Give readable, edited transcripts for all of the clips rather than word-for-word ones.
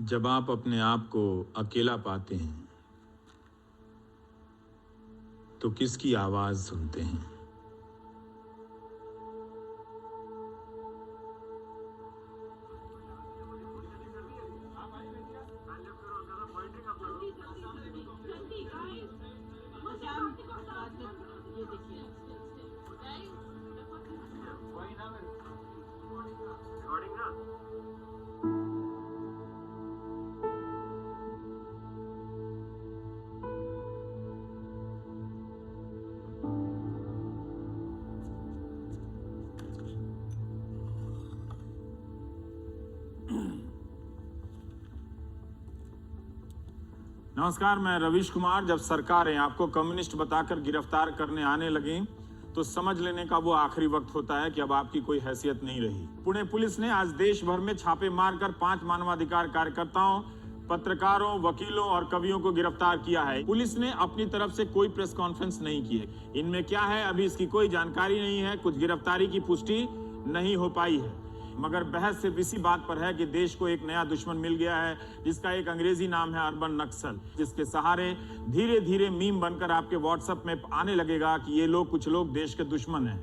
जब आप अपने आप को अकेला पाते हैं तो किसकी आवाज सुनते हैं? नमस्कार, मैं रवीश कुमार। जब सरकारें आपको कम्युनिस्ट बताकर गिरफ्तार करने आने लगीं तो समझ लेने का वो आखिरी वक्त होता है कि अब आपकी कोई हैसियत नहीं रही। पुणे पुलिस ने आज देश भर में छापे मारकर 5 मानवाधिकार कार्यकर्ताओं, पत्रकारों, वकीलों और कवियों को गिरफ्तार किया है। पुलिस ने अपनी तरफ से कोई प्रेस कॉन्फ्रेंस नहीं की है। इनमें क्या है अभी इसकी कोई जानकारी नहीं है। कुछ गिरफ्तारी की पुष्टि नहीं हो पाई है, मगर बहस सिर्फ इसी बात पर है कि देश को एक नया दुश्मन मिल गया है जिसका एक अंग्रेजी नाम है अर्बन नक्सल, जिसके सहारे धीरे धीरे मीम बनकर आपके व्हाट्सएप में आने लगेगा कि ये लोग, कुछ लोग देश के दुश्मन हैं।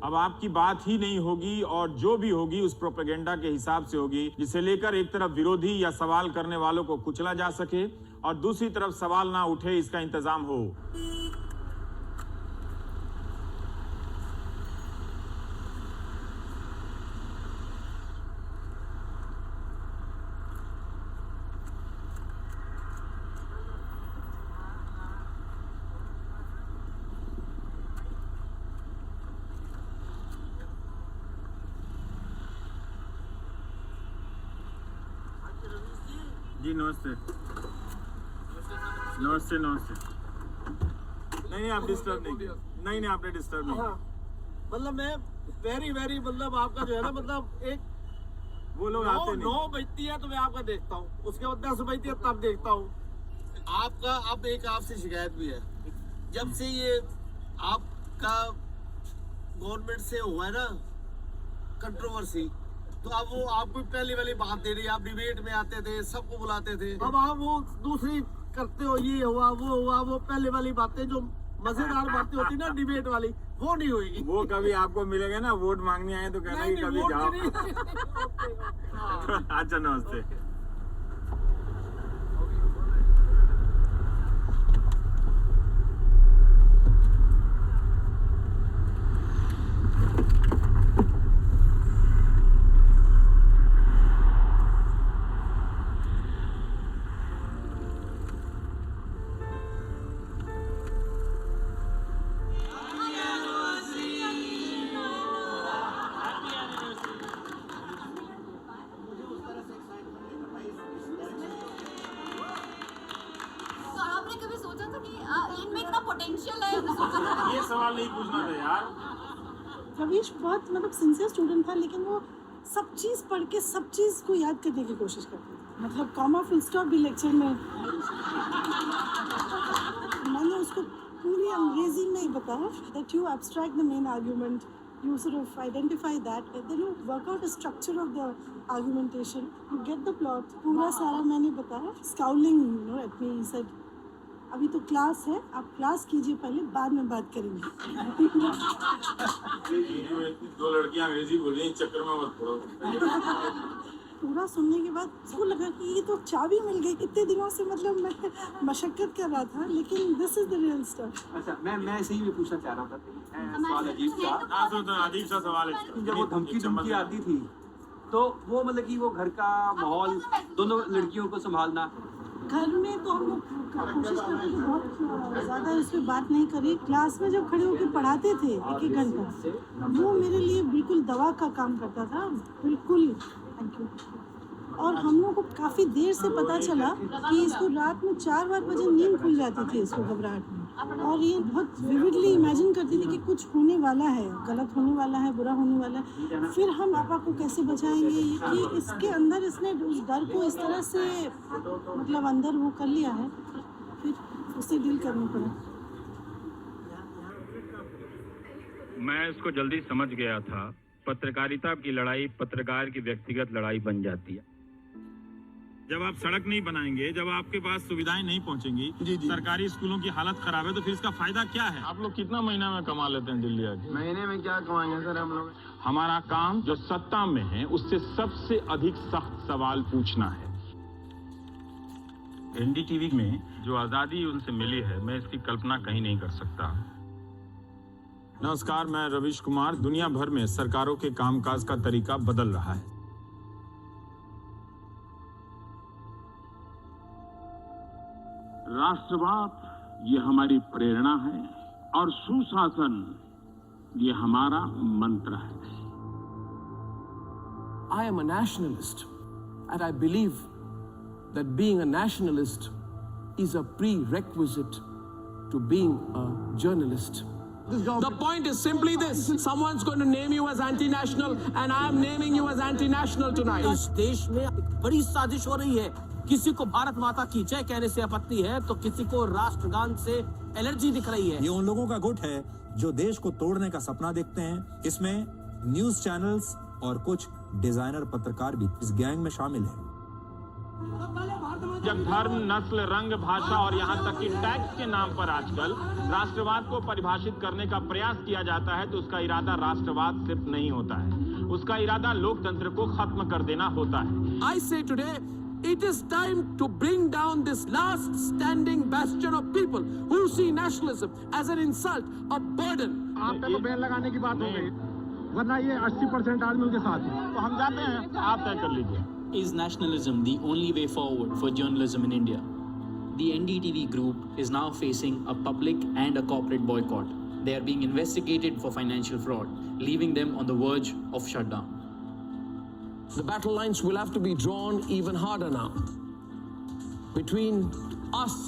अब आपकी बात ही नहीं होगी और जो भी होगी उस प्रोपेगेंडा के हिसाब से होगी, जिसे लेकर एक तरफ विरोधी या सवाल करने वालों को कुचला जा सके और दूसरी तरफ सवाल ना उठे, इसका इंतजाम हो। जी नमस्ते। नमस्ते नमस्ते। नहीं आप डिस्टर्ब नहीं आपने डिस्टर्ब नहीं। मतलब मैं वेरी मतलब आपका जो है ना, मतलब एक वो लोग आते नहीं। 9 बजती है तो मैं आपका देखता हूँ, उसके बाद 10 बजती है तब देखता हूँ आपका। अब एक आपसे शिकायत भी है, जब से ये आपका गवर्नमेंट से हुआ है ना कंट्रोवर्सी, तो अब वो आपको पहली वाली बात दे रही है। आप डिबेट में आते थे, सबको बुलाते थे, अब आप वो दूसरी करते हो, ये हुआ वो हुआ। वो पहले वाली बातें जो मजेदार बातें होती ना डिबेट वाली, वो नहीं हुई। वो कभी आपको मिलेगा ना, वोट मांगने आए तो कहना कि कभी जाओ। अच्छा नमस्ते। ये सवाल नहीं पूछना था यार। रवीश बहुत मतलब सिंसियर स्टूडेंट था, लेकिन वो सब चीज़ पढ़ के सब चीज़ को याद करने की कोशिश करता था। मतलब कॉमा फुल स्टॉप भी लेक्चर में मैंने उसको पूरी अंग्रेजी में ही बताया that you abstract the main argument, you sort of identify that and then you work out a structure of the argumentation, you get the plot। पूरा सारा मैंने बताया। Scowling at me, he said अभी तो क्लास है, आप class कीजिए पहले, बाद में बात करेंगे। दो लड़कियां अंग्रेजी बोल रही हैं, चक्कर में मत पड़ो। पूरा सुनने के बाद उसको लगा कि ये तो चाबी मिल गई। इतने दिनों से मतलब मैं मशक्कत कर रहा था, लेकिन this is the real stuff. अच्छा, मैं इसी में पूछना चाह रहा था, सवाल अजीब सा। अजीब सा सवाल है। जब वो धमकी आती थी तो वो मतलब कि वो घर का माहौल, दोनों लड़कियों को संभालना, घर में तो हम लोग कोशिश करते थे, बहुत ज़्यादा इस पर बात नहीं करी। क्लास में जब खड़े होकर पढ़ाते थे 1-1 घंटा, वो मेरे लिए बिल्कुल दवा का काम करता था, बिल्कुल। Thank you. और हम लोग को काफ़ी देर से पता चला कि इसको रात में 4 बजे नींद खुल जाती थी इसको घबराहट में, और ये बहुत विविडली इमेजिन करती थी कि कुछ होने वाला है, गलत होने वाला है, बुरा होने वाला है। फिर हम पापा को कैसे बचाएंगे कि इसके अंदर इसने उस डर को इस तरह से मतलब अंदर वो कर लिया है, फिर उससे डील करना पड़ा। मैं इसको जल्दी समझ गया था। पत्रकारिता की लड़ाई पत्रकार की व्यक्तिगत लड़ाई बन जाती है। जब आप सड़क नहीं बनाएंगे, जब आपके पास सुविधाएं नहीं पहुंचेंगी, सरकारी स्कूलों की हालत खराब है, तो फिर इसका फायदा क्या है? आप लोग कितना महीना में कमा लेते हैं दिल्ली आके? महीने में क्या कमाएंगे सर हम लोग? हमारा काम जो सत्ता में है उससे सबसे अधिक सख्त सवाल पूछना है। एनडीटीवी में जो आजादी उनसे मिली है, मैं इसकी कल्पना कहीं नहीं कर सकता। नमस्कार, मैं रवीश कुमार। दुनिया भर में सरकारों के कामकाज का तरीका बदल रहा है। राष्ट्रवाद ये हमारी प्रेरणा है और सुशासन ये हमारा मंत्र है। I am a nationalist and I believe that being a nationalist is a prerequisite to being a journalist. The point is simply this: someone's going to name you as anti-national and I am naming you as anti-national tonight. इस देश में एक बड़ी साजिश हो रही है। किसी को भारत माता की जय कहने से आपत्ति है तो किसी को राष्ट्रगान से एलर्जी दिख रही है। ये उन लोगों का गुट है जो देश को तोड़ने का सपना देखते हैं। इसमें न्यूज चैनल्स और कुछ डिजाइनर पत्रकार भी इस गैंग में शामिल हैं। जब धर्म, नस्ल, रंग, भाषा और यहाँ तक कि टैक्स के नाम पर आजकल राष्ट्रवाद को परिभाषित करने का प्रयास किया जाता है, तो उसका इरादा राष्ट्रवाद सिर्फ नहीं होता है, उसका इरादा लोकतंत्र को खत्म कर देना होता है। I say today, it is time to bring down this last standing bastion of people who see nationalism as an insult, a burden. आप तक तो बैन लगाने की बात हो गई, वरना ये 80% आदमी उनके साथ है। तो हम जाते हैं, आप तय कर लीजिए। Is nationalism the only way forward for journalism in India? The NDTV group is now facing a public and a corporate boycott. They are being investigated for financial fraud, leaving them on the verge of shutdown. The battle lines will have to be drawn even harder now between us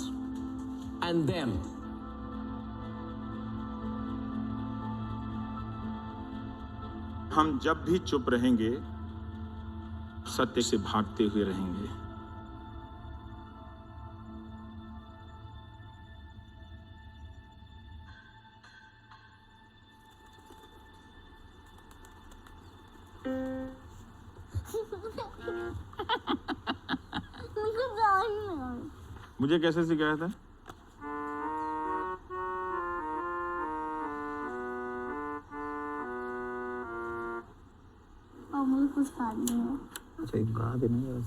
and them. हम जब भी चुप रहेंगे, सत्य से भागते हुए रहेंगे। मुझे कैसे सिखाया था? मुझे कुछ याद नहीं है। अच्छा, एक गा देना यार।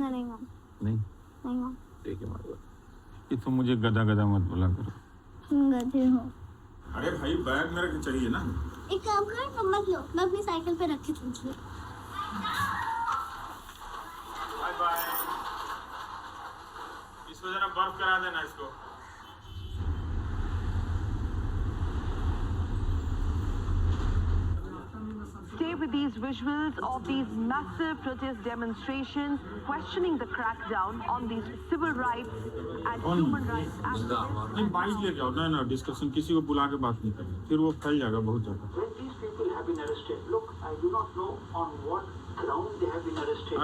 नहीं नहीं ठीक है, मारो। ये तो मुझे गधा गधा मत बोला करो। गधे हो। अरे भाई, बैग मेरे को चाहिए ना। एक काम कर, तुम मत लो, मैं अपनी साइकिल पे रख के चलूंगी। Bye bye. इसको जरा बर्फ करा देना इसको। Stay with these visuals of these massive protest demonstrations questioning the crackdown on these civil rights and human rights activists. नहीं, बाइक लेके आओ। ना डिस्कशन, किसी को बुला के बात नहीं करनी, फिर वो फैल जाएगा बहुत ज्यादा।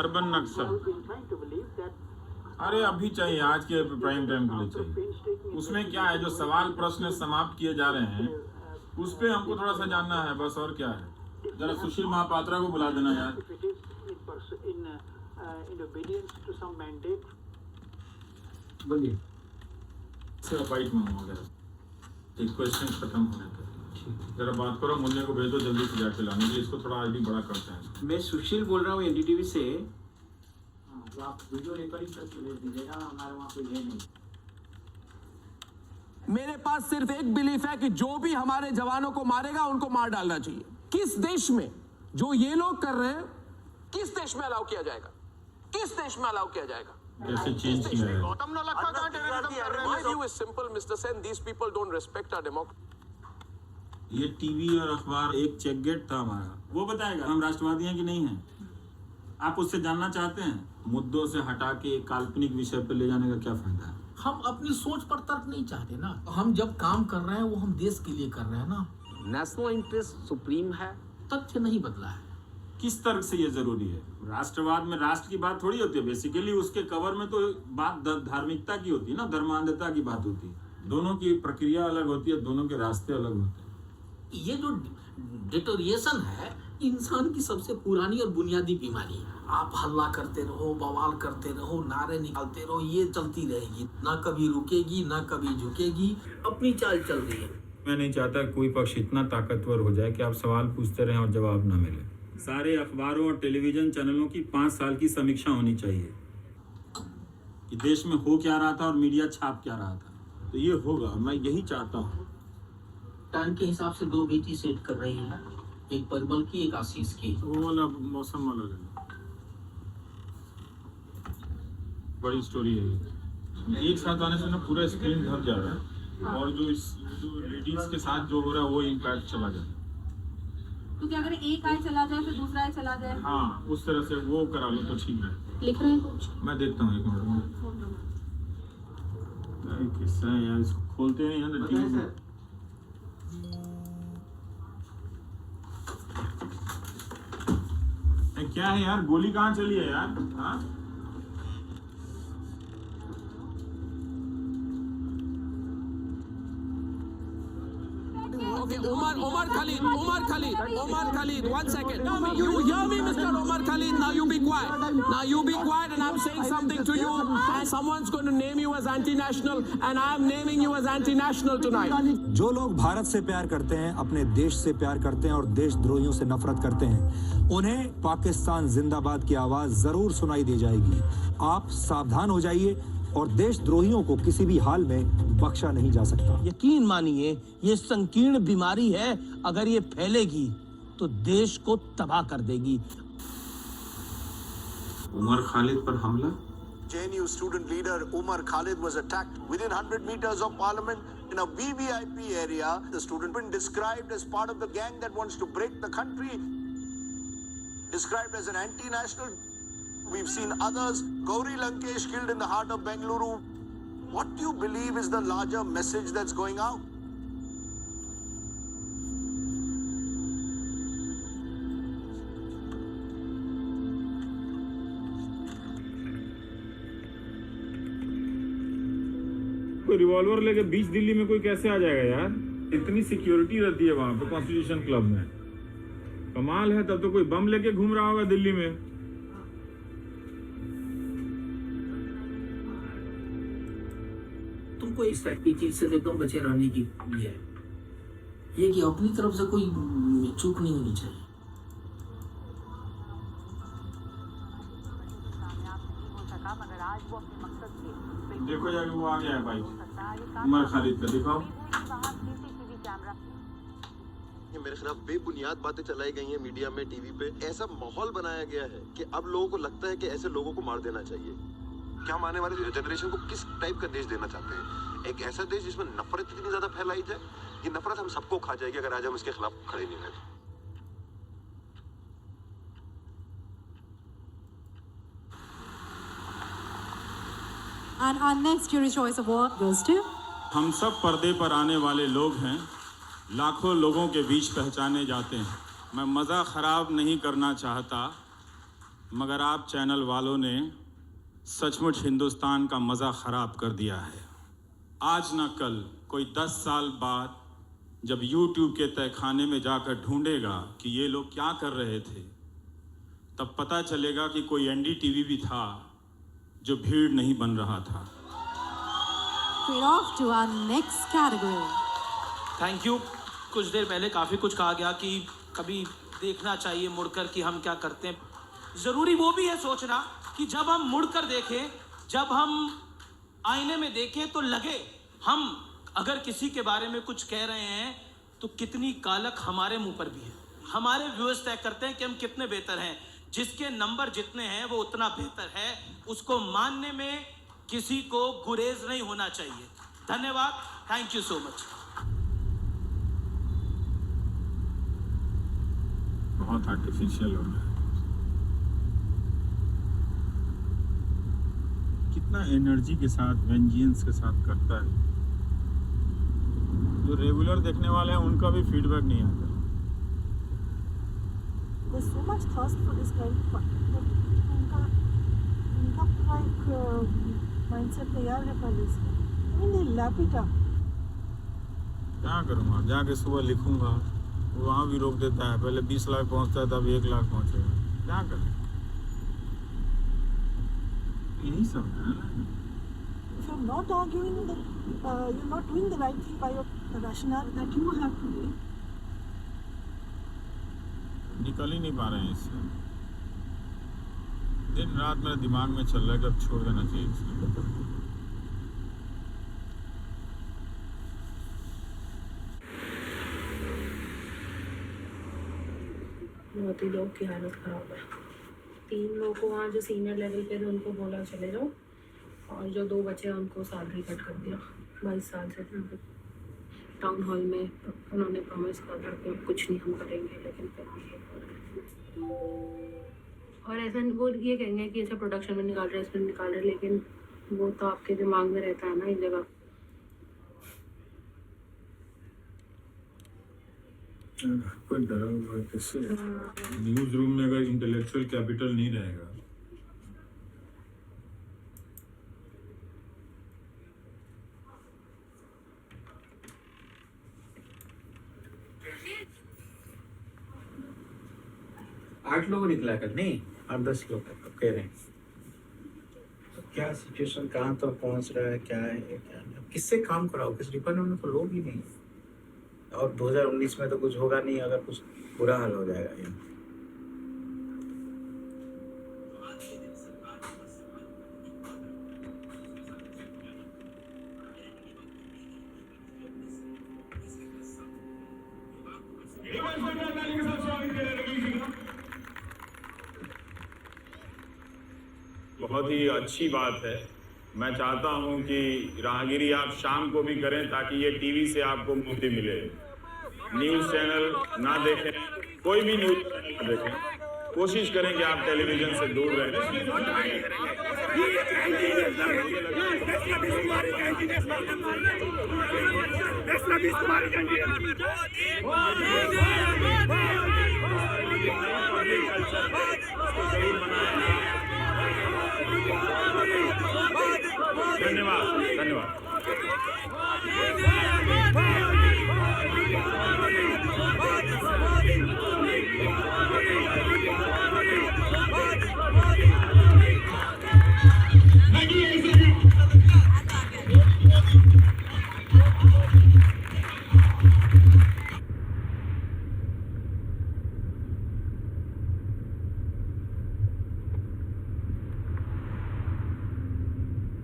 अर्बन नक्सल, अरे अभी चाहिए, आज के प्राइम टाइम के लिए चाहिए। उसमें क्या है, जो सवाल प्रश्न समाप्त किए जा रहे हैं उस पे हमको थोड़ा सा जानना है, बस। और क्या है, जरा सुशील महापात्रा को बुला देना यार। बोलिए। बाइक में हो गया, एक क्वेश्चन खत्म होने तक जरा बात करो। मुन्ने को भेजो जल्दी से जाके लाने के लिए, इसको थोड़ा आईडी बड़ा करते हैं। मैं सुशील बोल रहा हूँ एनडीटीवी से। तो आप वीडियो रिकॉर्डिंग करके भेज दीजिएगा, हमारे वहाँ कोई है नहीं। मेरे पास सिर्फ एक बिलीफ है कि जो भी हमारे जवानों को मारेगा उनको मार डालना चाहिए। किस देश में जो ये लोग कर रहे हैं, किस देश में अलाउ किया जाएगा? किस देश में अलाउ किया जाएगा? कैसे चेंज किया है? My view is simple, Mr. Sen. These people don't respect our democracy. ये टीवी और अखबार एक चेक गेट था हमारा, वो बताएगा हम राष्ट्रवादी हैं कि नहीं हैं। आप उससे जानना चाहते हैं? मुद्दों से हटा के एक काल्पनिक विषय पर ले जाने का क्या फायदा है? हम अपनी सोच पर तर्क नहीं चाहते ना। हम जब काम कर रहे हैं वो हम देश के लिए कर रहे हैं ना। नेशनल इंटरेस्ट सुप्रीम है। तथ्य नहीं बदला है। किस तर्क से ये जरूरी है? राष्ट्रवाद में राष्ट्र की बात थोड़ी होती है। बेसिकली उसके कवर में तो बात धार्मिकता की होती है ना, धर्मांधता की बात होती है। दोनों की प्रक्रिया अलग होती है, दोनों के रास्ते अलग होते हैं। ये जो डिटोरिएशन है इंसान की सबसे पुरानी और बुनियादी बीमारी है। आप हल्ला करते रहो, बवाल करते रहो, नारे निकालते रहो, ये चलती रहेगी, ना कभी रुकेगी ना कभी झुकेगी, अपनी चाल चल रही है। मैं नहीं चाहता कोई पक्ष इतना ताकतवर हो जाए कि आप सवाल पूछते रहें और जवाब ना मिले। सारे अखबारों और टेलीविजन चैनलों की 5 साल की समीक्षा होनी चाहिए कि देश में हो क्या रहा था और मीडिया छाप क्या रहा था। तो ये होगा, मैं यही चाहता हूँ। टाइम के हिसाब से 2 बेटी सेट कर रही है, एक परिमल की, एक आशीष की। वो वाला मौसम वाला बड़ी स्टोरी है ये। एक साथ आने से ना पूरा स्क्रीन ढक जा रहा है और जो लेडीज के साथ जो हो रहा है वो इम्पैक्ट चला जाए। तो क्या अगर एक आय चला जाए फिर दूसरा आय चला जाए? हाँ, उस तरह से वो करा लो तो ठीक है। लिख रहे हैं कुछ? मैं देखता हूँ 1 मिनट। किस्सा है यार, इसको खोलते नहीं है तो टीवी में। क्या है यार, गोली कहाँ चली है यार? हाँ, Okay, Omar Khalid, 1 second. You hear me, Mr. Omar Khalid? Now you be quiet. Now you be quiet, and I'm saying something to you, and someone's going to name you as anti-national, and I'm naming you as anti-national tonight. जो लोग भारत से प्यार करते हैं, अपने देश से प्यार करते हैं और देशद्रोहियों से नफरत करते हैं, उन्हें पाकिस्तान जिंदाबाद की आवाज जरूर सुनाई दे जाएगी। आप सावधान हो जाइए और देशद्रोहियों को किसी भी हाल में बख्शा नहीं जा सकता। यकीन मानिए, ये संकीर्ण बीमारी है, अगर ये फैलेगी तो देश को तबाह कर देगी। उमर खालिद पर हमला। JNU student leader Umar Khalid was attacked within 100 meters of Parliament in a VVIP area. The student been described as part of the gang that wants to break the country, described as an anti-national. We've seen others. Gauri Lankesh killed in the heart of Bengaluru. What do you believe is the larger message that's going out? कोई revolver लेके बीच दिल्ली में कोई कैसे आ जाएगा यार? इतनी security रहती है वहां पे कॉन्स्टिट्यूशन क्लब में, कमाल है। तब तो कोई बम लेके घूम रहा होगा दिल्ली में। तुमको इस टाइप की चीज से एकदम बचे रहने की है, ये कि अपनी तरफ से कोई चूक नहीं होनी चाहिए। देखो जाके वो आ गया है भाई, उमर खालिद का दिखाओ। ये मेरे खिलाफ बेबुनियाद बातें चलाई गई हैं मीडिया में, टीवी पे। ऐसा माहौल बनाया गया है कि अब लोगों को लगता है कि ऐसे लोगों को मार देना चाहिए। क्या हम आने वाले जनरेशन को किस टाइप का देश देना चाहते हैं? एक ऐसा देश जिसमें नफरत इतनी ज्यादा फैलाई जाए, ये नफरत हम सबको खा जाएगी अगर आज हम इसके खिलाफ खड़े नहीं रहे। And our next Jury Choice Award goes to... हम सब पर्दे पर आने वाले लोग हैं, लाखों लोगों के बीच पहचाने जाते हैं। मैं मज़ा ख़राब नहीं करना चाहता, मगर आप चैनल वालों ने सचमुच हिंदुस्तान का मज़ा ख़राब कर दिया है। आज ना कल, कोई 10 साल बाद जब YouTube के तहखाने में जाकर ढूंढेगा कि ये लोग क्या कर रहे थे, तब पता चलेगा कि कोई NDTV भी था जो भीड़ नहीं बन रहा था। Straight off to our next category. Thank you. कुछ देर पहले काफ़ी कुछ कहा गया कि कभी देखना चाहिए मुड़कर कि हम क्या करते हैं। ज़रूरी वो भी है सोचना कि जब हम मुड़कर देखें, जब हम आईने में देखें तो लगे हम अगर किसी के बारे में कुछ कह रहे हैं तो कितनी कालक हमारे मुंह पर भी है। हमारे व्यूअर्स तय करते हैं कि हम कितने बेहतर हैं। जिसके नंबर जितने हैं वो उतना बेहतर है, उसको मानने में किसी को गुरेज नहीं होना चाहिए। धन्यवाद, थैंक यू सो मच। बहुत आर्टिफिशियल हो रहा है। कितना एनर्जी के साथ, वेंजियंस के साथ करता है। जो रेगुलर देखने वाले हैं उनका भी फीडबैक नहीं आता। There's so much thirst for this kind of content. उनका पूरा एक mindset तैयार है पहले से। I mean, they lap it up. क्या करूँगा? जाके सुबह लिखूंगा, वहाँ भी रोक देता है। पहले 20 लाख पहुँचता है, तब 1 लाख पहुँचेगा। क्या करें? यही सब है ना। If you're not arguing, then you're not doing the right thing by your rationale that you have to do. निकल ही नहीं पा रहे हैं इससे। दिन रात मेरे दिमाग में चल रहा है कि अब छोड़ देना चाहिए इसको। बहुत ही लोग की हालत ख़राब है। 3 लोग को वहाँ जो सीनियर लेवल पे थे उनको बोला चले जाओ, और जो 2 बचे हैं उनको सैलरी कट कर दिया। 22 साल से टाउन हॉल में उन्होंने प्रॉमिस किया था कि कुछ नहीं हम करेंगे, लेकिन फिर भी ये कर रहे हैं। और ऐसा वो ये कहेंगे कि ऐसा प्रोडक्शन में निकाल रहे हैं, इसमें निकाल रहे हैं, लेकिन वो तो आपके दिमाग में रहता है ना एक जगह। कोई डरा हुआ कैसे? न्यूज रूम में अगर इंटेलेक्चुअल कैपिटल नहीं रहेगा, आठ लोग निकला कर नहीं 8-10 लोग कह रहे हैं। तो क्या सिचुएशन कहाँ तक पहुँच रहा है, क्या है क्या नहीं? किससे काम कराओ? किस डिपार्टमेंट में तो लोग ही नहीं, और 2019 में तो कुछ होगा नहीं अगर कुछ बुरा हाल हो जाएगा ये। बहुत ही अच्छी बात है। मैं चाहता हूं कि राहगीरी आप शाम को भी करें ताकि ये टीवी से आपको मुक्ति मिले। न्यूज़ चैनल ना देखें, कोई भी न्यूज़ चैनल ना देखें, कोशिश करें कि आप टेलीविजन से दूर रहें। धन्यवाद धन्यवाद।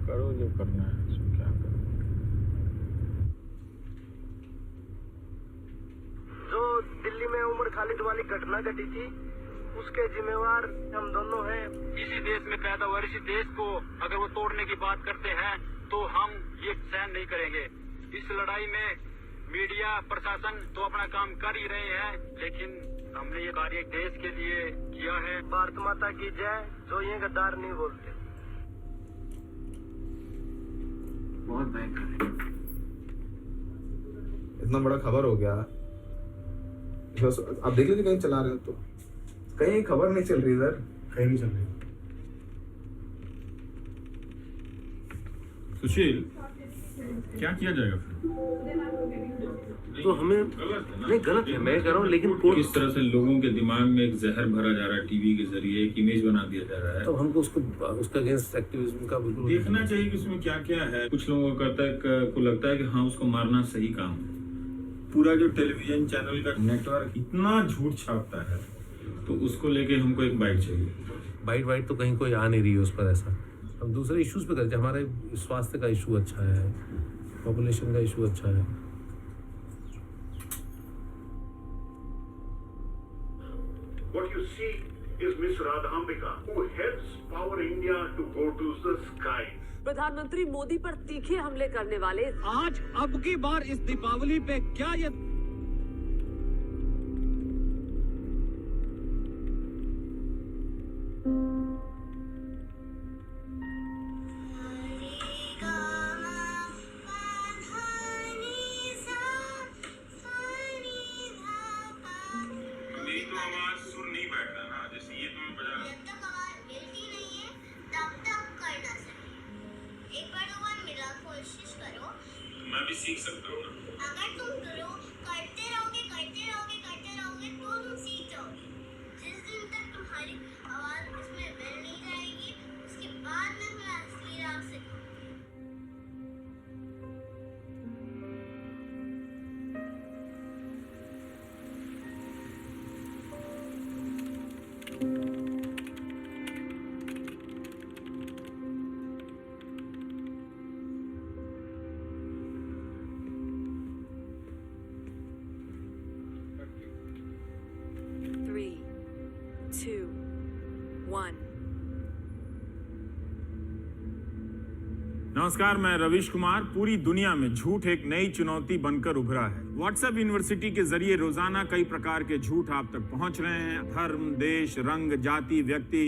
करो जो करना है, इसमें क्या करो। जो दिल्ली में उमर खालिद वाली घटना घटी थी, उसके जिम्मेवार हम दोनों हैं। इसी देश में पैदा हुआ, इसी देश को अगर वो तोड़ने की बात करते हैं तो हम ये सहन नहीं करेंगे। इस लड़ाई में मीडिया प्रशासन तो अपना काम कर ही रहे हैं, लेकिन हमने ये कार्य देश के लिए किया है। भारत माता की जय। जो ये गद्दार नहीं बोलते। बहुत भयंकर है। इतना बड़ा खबर हो गया, आप देख लीजिए कहीं चला रहे हो तो कहीं खबर नहीं चल रही इधर, कहीं नहीं चल रही। सुशील, क्या किया जाएगा फिर? तो हमें नहीं गलत है, मैं कह रहा हूँ, लेकिन किस तरह से लोगों के दिमाग में एक जहर भरा जा रहा है, टीवी के जरिए एक इमेज बना दिया जा रहा है। तो हमको उसका अगेंस्ट एक्टिविज्म का बिल्कुल देखना चाहिए कि उसमें क्या क्या है। कुछ लोगों को लगता है कि हाँ उसको मारना सही काम है। पूरा जो टेलीविजन चैनल का नेटवर्क इतना झूठ छापता है, तो उसको लेके हमको एक बाइट चाहिए। बाइट तो कहीं कोई आ नहीं रही है उस पर। ऐसा हम दूसरे इश्यूज पे करते हैं। हमारे स्वास्थ्य का इशू अच्छा है, पॉपुलेशन का इशू अच्छा है। What you see is Miss Radhambika, who helps Power India to go to the skies. प्रधानमंत्री मोदी पर तीखे हमले करने वाले आज अब की बार इस दीपावली पे क्या ये मैं भी सीख सकता हूँ। अगर तुम करते रहोगे तो तुम सीख जाओगे। जिस दिन तक तुम्हारी आवाज इसमें मिल नहीं जाएगी, उसके बाद में 1. नमस्कार, मैं रविश कुमार। पूरी दुनिया में झूठ एक नई चुनौती बनकर उभरा है। व्हाट्सएप यूनिवर्सिटी के जरिए रोजाना कई प्रकार के झूठ आप तक पहुंच रहे हैं। धर्म, देश, रंग, जाति, व्यक्ति,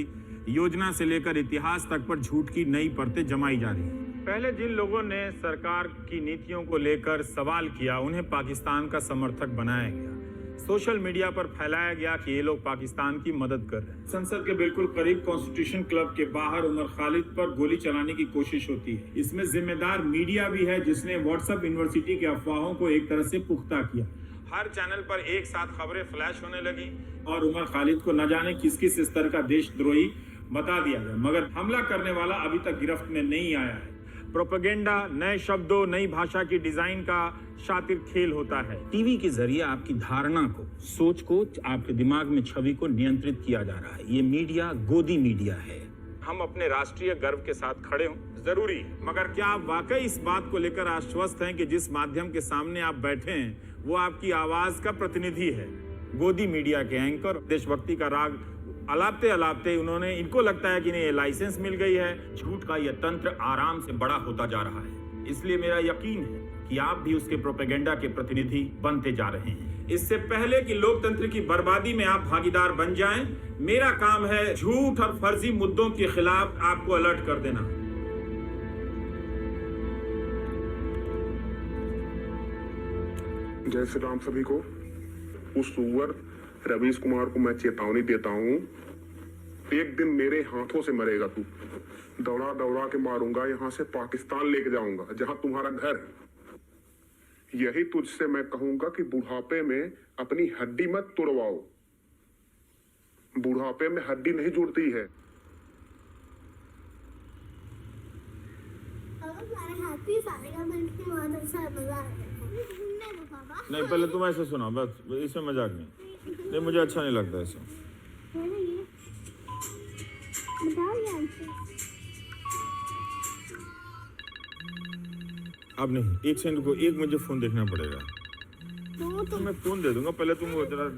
योजना से लेकर इतिहास तक पर झूठ की नई परतें जमाई जा रही हैं। पहले जिन लोगों ने सरकार की नीतियों को लेकर सवाल किया, उन्हें पाकिस्तान का समर्थक बनाया गया। सोशल मीडिया पर फैलाया गया कि ये लोग पाकिस्तान की मदद कर रहे हैं। संसद के बिल्कुल करीब कॉन्स्टिट्यूशन क्लब के बाहर उमर खालिद पर गोली चलाने की कोशिश होती है। इसमें जिम्मेदार मीडिया भी है, जिसने व्हाट्सएप यूनिवर्सिटी की अफवाहों को एक तरह से पुख्ता किया। हर चैनल पर एक साथ खबरें फ्लैश होने लगी और उमर खालिद को न जाने किस किस स्तर का देशद्रोही बता दिया गया, मगर हमला करने वाला अभी तक गिरफ्त में नहीं आया है। प्रोपेगेंडा नए शब्दों, नई भाषा की डिजाइन का शातिर खेल होता है। टीवी के जरिए आपकी धारणा को, सोच को, आपके दिमाग में छवि को नियंत्रित किया जा रहा है। ये मीडिया गोदी मीडिया है। हम अपने राष्ट्रीय गर्व के साथ खड़े हों जरूरी है, मगर क्या आप वाकई इस बात को लेकर आश्वस्त हैं कि जिस माध्यम के सामने आप बैठे हैं वो आपकी आवाज का प्रतिनिधि है? गोदी मीडिया के एंकर देशभक्ति का राग अलापते अलापते इनको लगता है कि नहीं, ये लाइसेंस मिल गई है। झूठ का यह तंत्र आराम से बड़ा होता जा रहा है। इसलिए मेरा यकीन है कि आप भी उसके प्रोपेगेंडा के प्रतिनिधि बनते जा रहे हैं। इससे पहले कि लोकतंत्र की बर्बादी में आप भागीदार बन जाएं, मेरा काम है झूठ और फर्जी मुद्दों के खिलाफ आपको अलर्ट कर देना। जय श्री राम सभी को। उस सुअर रवीश कुमार को मैं चेतावनी देता हूँ, एक दिन मेरे हाथों से मरेगा तू। दौड़ा दौड़ा के मारूंगा, यहाँ से पाकिस्तान लेके जाऊंगा जहाँ तुम्हारा घर है। यही तुझसे मैं कहूंगा कि बुढ़ापे में अपनी हड्डी मत तोड़वाओ। बुढ़ापे में हड्डी नहीं जुड़ती है। नहीं, पहले तुम ऐसे सुना, बस इसमें मजाक नहीं, मुझे अच्छा नहीं लगता ऐसे। अब नहीं, एक सेकंड को, एक मुझे फोन देखना पड़ेगा। तो मैं फोन दे दूंगा, पहले तुम जरा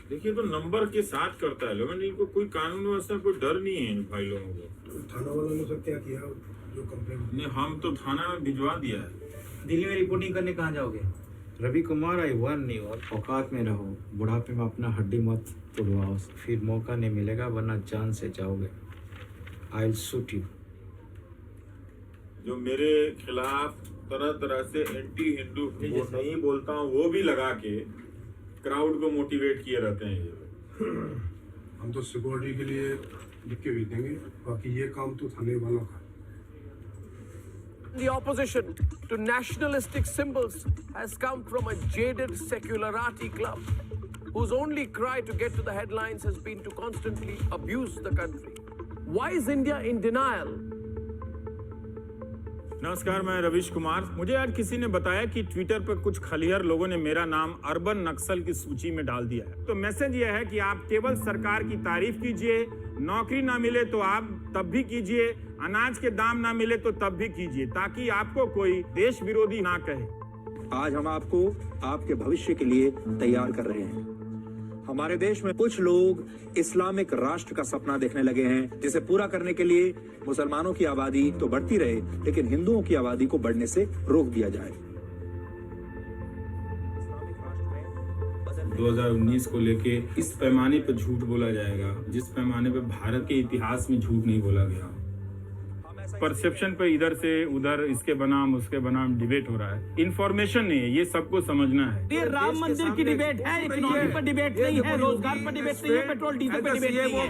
देखिए, तो नंबर के साथ करता है लोगों, इनको कोई कानून व्यवस्था, कोई डर नहीं है इन भाई लोगों को। थाना वालों ने सब क्या किया, जो कंप्लेंट? नहीं, हम तो थाना में भिजवा दिया है। दिल्ली में रिपोर्टिंग करने कहाँ जाओगे? रवि कुमार, आई वार्न यू, औकात में रहो। बुढ़ापे में अपना हड्डी मत तोड़वाओ, फिर मौका नहीं मिलेगा, वरना जान से जाओगे। I will shoot you. जो मेरे खिलाफ तरह तरह से एंटी हिंदू नहीं बोलता हूँ, वो भी लगा के क्राउड को मोटिवेट किए रहते हैं ये। हम तो सिक्योरिटी के लिए लिख के भी देंगे, बाकी ये काम तो थाने वालों का। The opposition to nationalistic symbols has come from a jaded secularati club whose only cry to get to the headlines has been to constantly abuse the country. Why is India in denial? नमस्कार, मैं रविश कुमार। मुझे आज किसी ने बताया कि Twitter पर कुछ खलिहर लोगों ने मेरा नाम अर्बन नक्सल की सूची में डाल दिया है। तो मैसेज यह है कि आप केवल सरकार की तारीफ कीजिए, नौकरी ना मिले तो आप तब भी कीजिए, अनाज के दाम ना मिले तो तब भी कीजिए, ताकि आपको कोई देश विरोधी ना कहे। आज हम आपको आपके भविष्य के लिए तैयार कर रहे हैं। हमारे देश में कुछ लोग इस्लामिक राष्ट्र का सपना देखने लगे हैं, जिसे पूरा करने के लिए मुसलमानों की आबादी तो बढ़ती रहे, लेकिन हिंदुओं की आबादी को बढ़ने से रोक दिया जाए। 2019 को लेके इस पैमाने पर झूठ बोला जाएगा जिस पैमाने पर भारत के इतिहास में झूठ नहीं बोला गया। परसेप्शन पे इधर से उधर, इसके बनाम उसके बनाम डिबेट हो रहा है। इन्फॉर्मेशन नहीं है, ये सबको समझना है। ये राम मंदिर की डिबेट है, इकोनॉमी पर डिबेट नहीं है, रोजगार पर डिबेट नहीं है, पेट्रोल डीजल पर डिबेट नहीं है।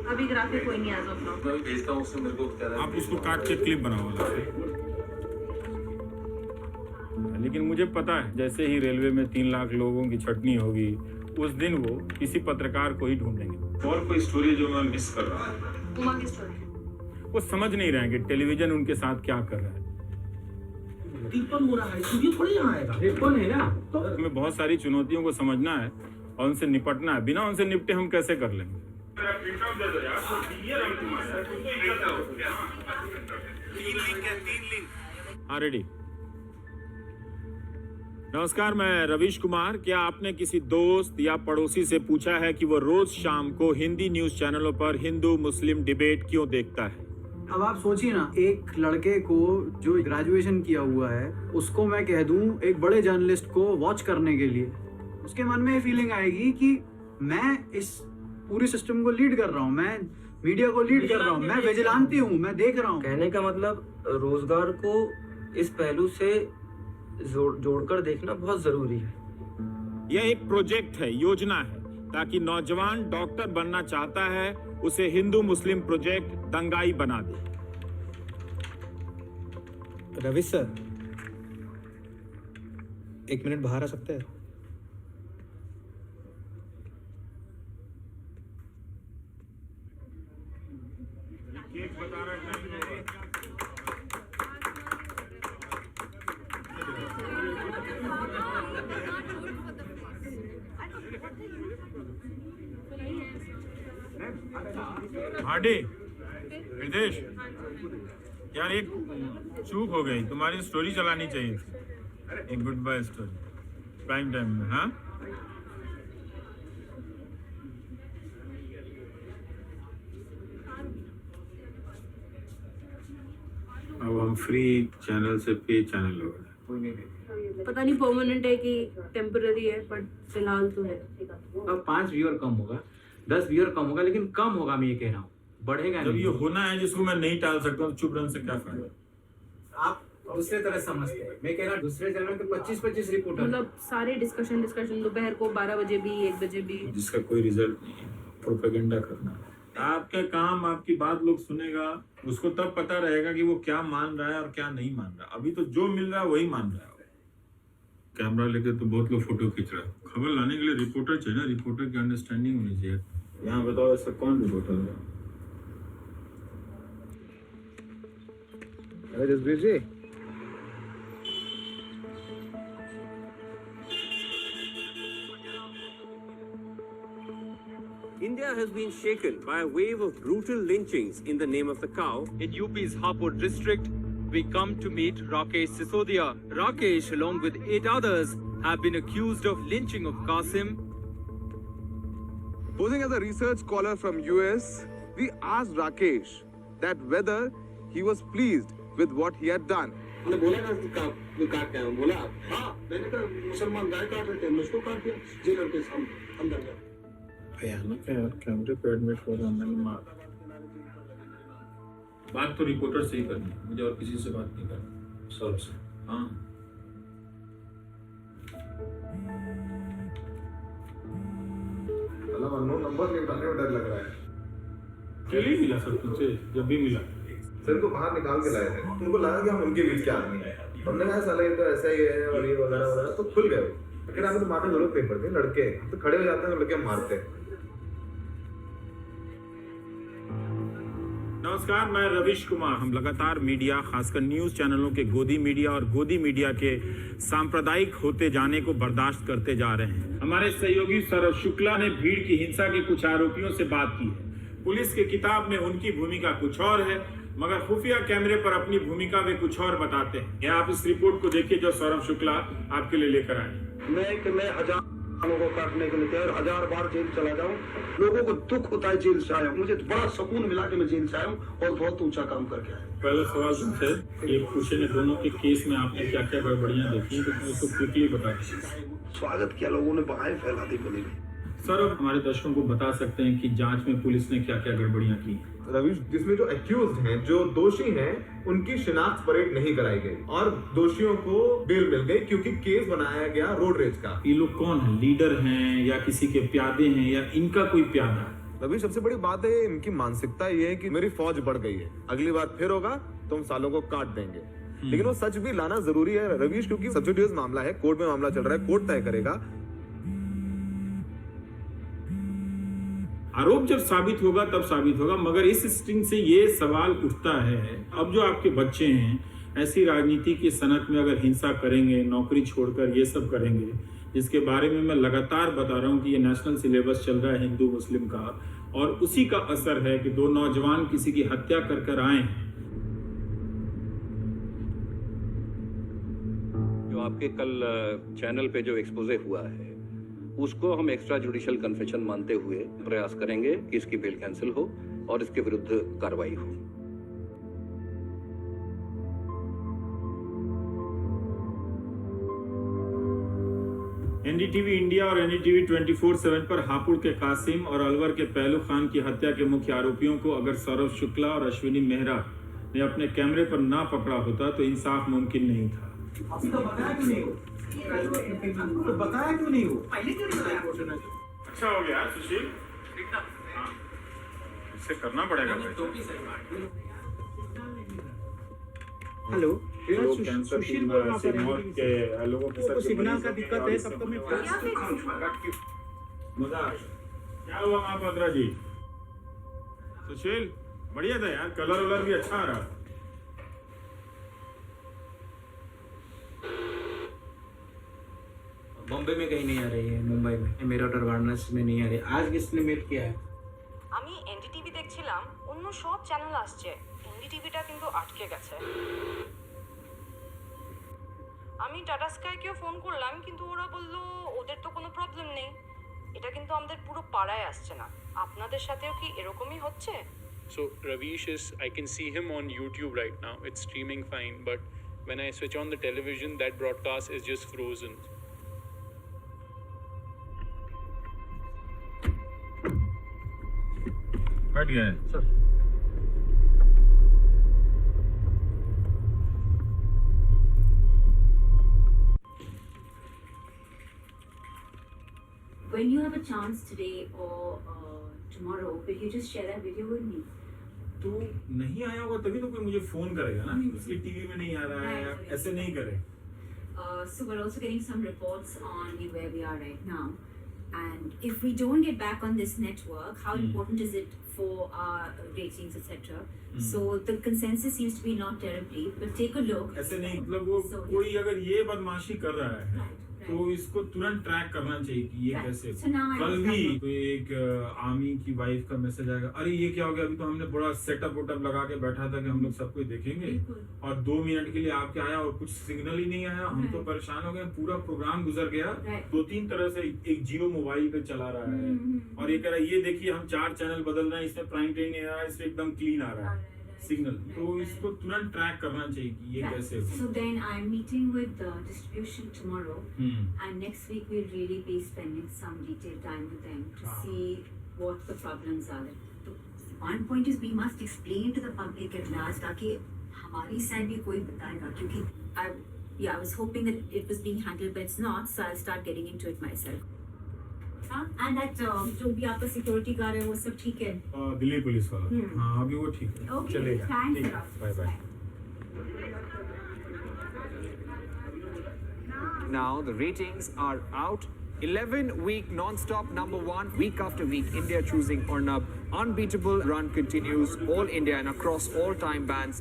अभी ग्राफिक कोई नहीं आ सकता। आप उसको काट के क्लिप बनाओ। लेकिन मुझे पता है, जैसे ही रेलवे में 3 लाख लोगों की छटनी होगी, उस दिन वो किसी पत्रकार को ही ढूंढेंगे। और कोई स्टोरी जो मैं मिस कर रहा हूँ, वो समझ नहीं रहे हैं कि टेलीविजन उनके साथ क्या कर रहा है। तिरपन हो रहा है, ये थोड़ी यहाँ आएगा। तिरपन है ना, तो हमें बहुत सारी चुनौतियों को समझना है और उनसे निपटना है। बिना उनसे निपटे हम कैसे कर लेंगे? हाँ, रेडी। नमस्कार, मैं रवीश कुमार। क्या आपने किसी दोस्त या पड़ोसी से पूछा है कि वो रोज शाम को हिंदी न्यूज चैनलों पर हिंदू मुस्लिम डिबेट क्यों देखता है? अब आप सोचिए ना, एक लड़के को जो ग्रेजुएशन किया हुआ है उसको मैं कह दूं एक बड़े जर्नलिस्ट को वॉच करने के लिए, उसके मन में ये फीलिंग आएगी कि मैं इस पूरी सिस्टम को लीड कर रहा हूँ, मैं मीडिया को लीड कर रहा हूँ, मैं विजिलेंटी हूँ, मैं देख रहा हूँ। कहने का मतलब रोजगार को इस पहलू से जोड़कर देखना बहुत जरूरी है। यह एक प्रोजेक्ट है, योजना है, ताकि नौजवान डॉक्टर बनना चाहता है उसे हिंदू मुस्लिम प्रोजेक्ट दंगाई बना दे। रवि सर, 1 मिनट बाहर आ सकते हैं? हार्डी, रितेश, यार एक चूक हो गई, तुम्हारी स्टोरी चलानी चाहिए थी, एक good bye story prime time में। हाँ, अब हम फ्री चैनल से पे चैनल हो गए। पता नहीं परमानेंट है कि टेम्पररी है, बट फिलहाल तो है। अब 5 व्यूअर कम होगा, 10 व्यूअर कम होगा, लेकिन कम होगा, मैं ये कह रहा हूँ, बढ़ेगा जब नहीं। ये होना है जिसको मैं नहीं टाल सकता हूँ, चुप रहने से क्या फायदा? आप दूसरे तरह समझते हैं, मैं कह रहा हूँ दूसरे चैनल पे 25-25 रिपोर्टर, मतलब सारे डिस्कशन दोपहर को 12 बजे भी, 1 बजे भी, जिसका कोई रिजल्ट नहीं है, प्रोपेगेंडा करना। आपका काम, आपकी बात लोग सुनेगा, उसको तब पता रहेगा कि वो क्या मान रहा है और क्या नहीं मान रहा। अभी तो जो मिल रहा है वही मान रहा है। कैमरा लेके तो बहुत लोग फोटो खींच रहा है। खबर लाने के लिए रिपोर्टर चाहिए ना, रिपोर्टर की अंडरस्टैंडिंग होनी चाहिए। यहाँ बताओ, ऐसा कौन रिपोर्टर है? अरे जसबीर जी, India has been shaken by a wave of brutal lynchings in the name of the cow. In UP's Hapur district, we come to meet Rakesh Sisodia. Rakesh, along with 8 others, have been accused of lynching of Qasim. Posing as a research scholar from US, we asked Rakesh that whether he was pleased with what he had done. बोला ना काट के बोला, हाँ मैंने कहा मुसलमान गाय काट रहे थे, मुझको काट दिया जेलर के सामने अंदर गया। भयानक है यार, कैमरे पे एडमिट हो रहा है। मार बात तो रिपोर्टर से ही करनी है, मुझे और किसी से बात नहीं करनी, सर से। हाँ, नंबर नहीं उठाने में डर लग रहा है। कल ही मिला सर तुमसे, जब भी मिला सर को बाहर निकाल के लाए थे, उनको लगा कि हम उनके बीच के आदमी हैं। हमने कहा साला ये तो ऐसा ही है और ये वगैरह वगैरह, तो खुल गए। लेकिन हमें तो मारने जरूरत नहीं पड़ती, लड़के तो खड़े हो जाते हैं, लड़के मारते हैं। नमस्कार, मैं रवीश कुमार। हम लगातार मीडिया, खासकर न्यूज चैनलों के गोदी मीडिया और गोदी मीडिया के सांप्रदायिक होते जाने को बर्दाश्त करते जा रहे हैं। हमारे सहयोगी सौरभ शुक्ला ने भीड़ की हिंसा के कुछ आरोपियों से बात की है। पुलिस की किताब में उनकी भूमिका कुछ और है, मगर खुफिया कैमरे पर अपनी भूमिका वे कुछ और बताते हैं। यह आप इस रिपोर्ट को देखिए जो सौरभ शुक्ला आपके लिए लेकर आए। मैं 1000 लोगों को काटने के लिए तैयार, 1000 बार जेल चला जाऊं। लोगों को दुख होता है जेल से आया हूं, मुझे बड़ा सुकून मिला कि मैं जेल से आया हूं और बहुत ऊंचा काम करके आया। पहला सवाल तुमसे ये पूछे ने, दोनों के केस में आपने क्या क्या गड़बड़ियां देखी हैं, तो तुम उसको क्विकली बता दीजिए। स्वागत किया, लोगों ने बाहें फैला दी गली में। सर, अब हमारे दर्शकों को बता सकते हैं कि जांच में पुलिस ने क्या क्या गड़बड़ियां की? रवीश, जिसमें जो एक्यूज्ड हैं, जो दोषी हैं, उनकी शिनाख्त परेड नहीं कराई गई और दोषियों को बेल मिल गई क्योंकि केस बनाया गया रोड रेज का। ये लोग कौन है? लीडर हैं या किसी के प्यादे हैं या इनका कोई प्यादा है? रवीश, सबसे बड़ी बात है इनकी मानसिकता ये है कि मेरी फौज बढ़ गई है, अगली बार फिर होगा तो हम सालों को काट देंगे। लेकिन वो सच भी लाना जरूरी है रवीश, क्योंकि सब्सिडियस मामला है, कोर्ट में मामला चल रहा है, कोर्ट तय करेगा। आरोप जब साबित होगा तब साबित होगा, मगर इस स्ट्रिंग से ये सवाल उठता है, अब जो आपके बच्चे हैं ऐसी राजनीति की सनक में अगर हिंसा करेंगे, नौकरी छोड़कर ये सब करेंगे, जिसके बारे में मैं लगातार बता रहा हूँ कि ये नेशनल सिलेबस चल रहा है हिंदू मुस्लिम का, और उसी का असर है कि 2 नौजवान किसी की हत्या कर आए हैं। जो आपके कल चैनल पे जो एक्सपोजे हुआ है उसको हम एक्स्ट्रा जुडिशियल कन्फेशन मानते हुए प्रयास करेंगे कि इसकी बेल कैंसिल हो और इसके विरुद्ध कार्रवाई हो। एनडीटीवी इंडिया और एनडीटीवी 24/7 पर हापुड़ के कासिम और अलवर के पहलू खान की हत्या के मुख्य आरोपियों को अगर सौरभ शुक्ला और अश्विनी मेहरा ने अपने कैमरे पर ना पकड़ा होता तो इंसाफ मुमकिन नहीं था। बताया क्यों नहीं हो? अच्छा हो गया सुशील, इससे करना पड़ेगा। हेलो, लोग कैंसर की मौत के लोगों के साथ सिग्नल का दिक्कत है, तब तो मैं मजाक। क्या हुआ महापात्रा जी? सुशील बढ़िया था यार, कलर भी अच्छा आ रहा। बॉम्बे में कहीं नहीं आ रही है, मुंबई में मेरा ऑर्डर वाराणसी में नहीं आ रही। आज किसने मेल किया है? আমি এনডিটিভি দেখছিলাম, অন্য সব চ্যানেল আসছে, এনডিটিভিটা কিন্তু আটকে গেছে। আমি টাটা স্কাইকেও ফোন করলাম, কিন্তু ওরা বলল ওদের তো কোনো প্রবলেম নেই। এটা কিন্তু আমাদের পুরো পাড়ায় আসছে না। আপনাদের সাথেও কি এরকমই হচ্ছে? So Ravish is, I can see him on YouTube right now. It's streaming fine, but when I switch on the television, that broadcast is just frozen. Cut गया है sir. When you have a chance today or tomorrow, will you just share that video with me? तो नहीं आया होगा तभी तो कोई मुझे फोन करेगा ना, नहीं उसकी टीवी में नहीं आ रहा है, ऐसे नहीं करे। So we're also getting some reports on where we are right now. And if we don't get back on this network, how important is it for our ratings, etc.? So the consensus seems to be not terribly, but take a look. ऐसे नहीं, मतलब वो कोई अगर ये बदमाशी कर रहा है तो इसको तुरंत ट्रैक करना चाहिए कि ये कैसे। कल भी तो एक आर्मी की वाइफ का मैसेज आएगा, अरे ये क्या हो गया, अभी तो हमने बड़ा सेटअप वोटअप लगा के बैठा था कि हम लोग सब कुछ देखेंगे, और 2 मिनट के लिए आपके आया और कुछ सिग्नल ही नहीं आया। हम तो परेशान हो गए, पूरा प्रोग्राम गुजर गया। 2-3 तरह से एक जियो मोबाइल पे चला रहा है और ये कह रहा है ये देखिए हम 4 चैनल बदल रहे हैं, इसमें प्राइम टाइम नहीं आ रहा है, इसमें एकदम क्लीन आ रहा है सिग्नल। तो इसको तुरंत ट्रैक करना चाहिए कि ये कैसे हो। So then I'm meeting with the distribution tomorrow, and next week we'll really be spending some detailed time with them to see what the problems are. So one point is we must explain to the public at large ताकि हमारी side भी कोई बताएगा, क्योंकि I was hoping that it was being handled, but it's not, so I'll start getting into it myself. And that जो भी आपका security guard है वो सब ठीक है? दिल्ली पुलिस वाला, हाँ अभी वो ठीक है, चलेगा। Bye bye. Now the ratings are out. 11-week non-stop #1, week after week, India choosing Arnab. Unbeatable run continues all India and across all time bands.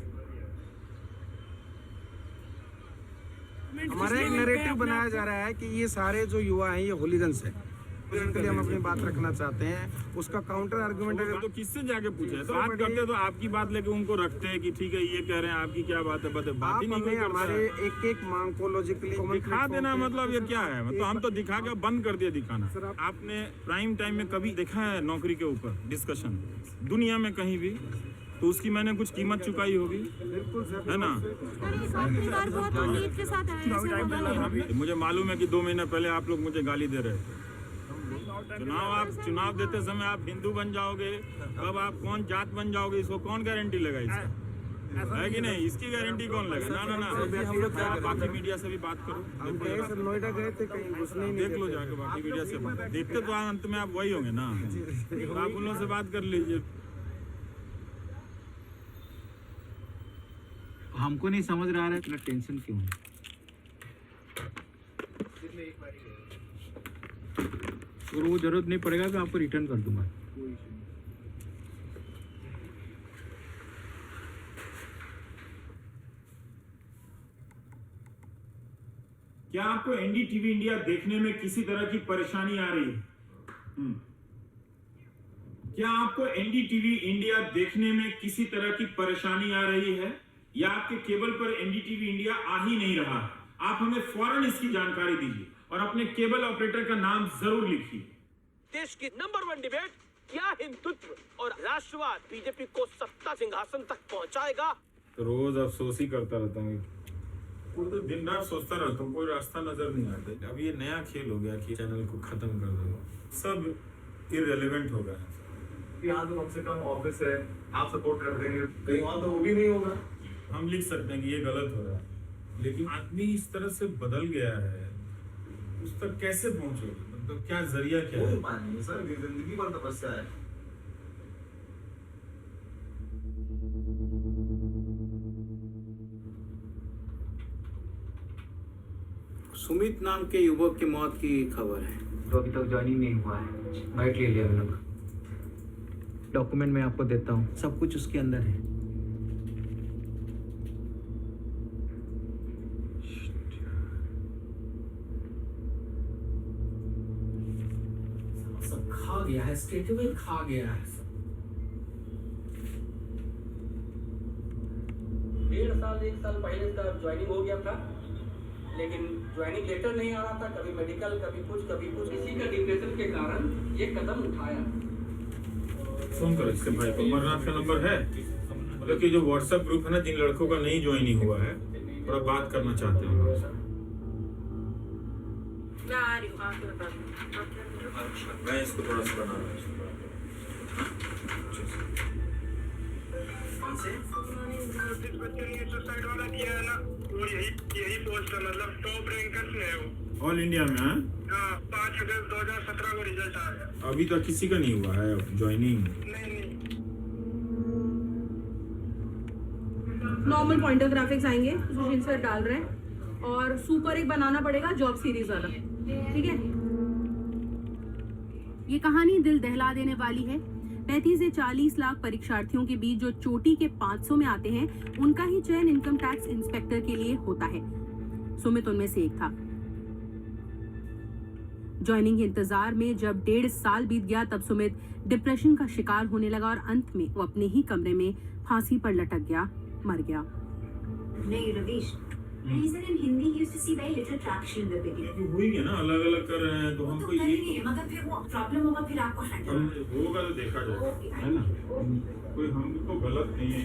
हमारा एक नैरेटिव बनाया जा रहा है कि ये सारे जो युवा हैं ये होलीगंस है, उसके लिए हम अपनी बात रखना चाहते हैं। उसका काउंटर आर्गुमेंट अगर तो किससे जाके पूछे, तो बात करते तो आपकी बात लेके उनको रखते हैं कि ठीक है ये कह रहे हैं, आपकी क्या बात है, बात ही नहीं करते। हमारे एक मांग को लॉजिकली दिखा देना, मतलब ये क्या है, मतलब हम तो दिखा के बंद कर दिया दिखाना। आपने प्राइम टाइम में कभी देखा है नौकरी के ऊपर डिस्कशन दुनिया में कहीं भी? तो उसकी मैंने कुछ कीमत चुकाई होगी, है ना? मुझे मालूम है कि 2 महीने पहले आप लोग मुझे गाली दे रहे थे। चुनाव देते समय आप हिंदू बन जाओगे, अब आप कौन जात बन जाओगे, इसको कौन गारंटी लगा इसका, है कि नहीं? इसकी गारंटी कौन लगा? ना आप बाकी मीडिया से भी बात करो, नोएडा गए थे कहीं घुसने नहीं देख लो जाके, बाकी मीडिया से देखते तो अंत में आप वही होंगे ना, आप उन लोगों से बात कर लीजिए। हमको नहीं समझ रहा है इतना टेंशन क्यों है। और वो जरूरत नहीं पड़ेगा तो आपको रिटर्न कर दूंगा। क्या आपको एनडीटीवी इंडिया देखने में किसी तरह की परेशानी आ रही है? क्या आपको एनडीटीवी इंडिया देखने में किसी तरह की परेशानी आ रही है, या आपके केबल पर एनडीटीवी इंडिया आ ही नहीं रहा? आप हमें फौरन इसकी जानकारी दीजिए और अपने केबल ऑपरेटर का नाम जरूर लिखिए। देश की नंबर 1 डिबेट, क्या हिंदुत्व और राष्ट्रवाद बीजेपी को सत्ता सिंहासन तक पहुंचाएगा? तो रोज अफसोस ही करता रहता हूँ, तो दिन रात सोचता रहता हूँ, कोई रास्ता नजर नहीं आता। अब ये नया खेल हो गया कि चैनल को खत्म कर दो, सब इररिलेवेंट हो गया। यहाँ तो कम से कम ऑफिस है, आप सपोर्ट कर देंगे, कहीं और तो वो भी नहीं होगा। हम लिख सकते हैं कि ये गलत हो रहा है, लेकिन आदमी इस तरह से बदल गया है, उस तक कैसे पहुंचोगे? मतलब क्या जरिया क्या है? सर जिंदगी भर तपस्या है। सुमित नाम के युवक की मौत की खबर है, तो अभी तक ज्वाइनिंग नहीं हुआ है। बाइट ले लिया मैंने, डॉक्यूमेंट मैं आपको देता हूँ, सब कुछ उसके अंदर है। सब खा गया है, स्टेटमेंट खा गया है। 1.5 साल पहले तक ज्वाइनिंग हो गया था, लेकिन ज्वाइनिंग लेटर नहीं आ रहा था, कभी मेडिकल कभी कुछ इसी का डिप्रेशन के कारण ये कदम उठाया। फोन करो इसके भाई को, अमरनाथ का नंबर है। मतलब कि जो व्हाट्सएप ग्रुप है ना, जिन लड़कों का नहीं ज्वाइनिंग हुआ है, थोड़ा बात करना चाहते हैं उनसे। मैं इसको थोड़ा सा बना रहा हूँ। सुसाइड वाला किया है ना, वो यही पोस्ट है, मतलब टॉप रैंकर्स में है वो ऑल इंडिया में। हाँ, 5 अगस्त 2017 को रिजल्ट आया। अभी तक किसी का नहीं हुआ है ज्वाइनिंग। नॉर्मल पॉइंटर ग्राफिक्स आएंगे, सुशील सर डाल रहे हैं, और सुपर एक बनाना पड़ेगा जॉब सीरीज वाला, ठीक है? ये कहानी दिल दहला देने वाली है। 35 से 40 लाख परीक्षार्थियों के बीच जो चोटी के 500 में आते हैं, उनका ही चयन इनकम टैक्स इंस्पेक्टर के लिए होता है। सुमित उनमें से एक था। ज्वाइनिंग के इंतजार में जब 1.5 साल बीत गया, तब सुमित डिप्रेशन का शिकार होने लगा और अंत में वो अपने ही कमरे में फांसी पर लटक गया, मर गया। नहीं Ravish, reason in Hindi he used to see very little traction in the beginning. तो वही है ना, अलग अलग कर रहे हैं, तो हमको ये मगर फिर वो प्रॉब्लम होगा, फिर आपको हैंडल होगा तो देखा जाएगा, है ना? कोई हमको गलत नहीं है।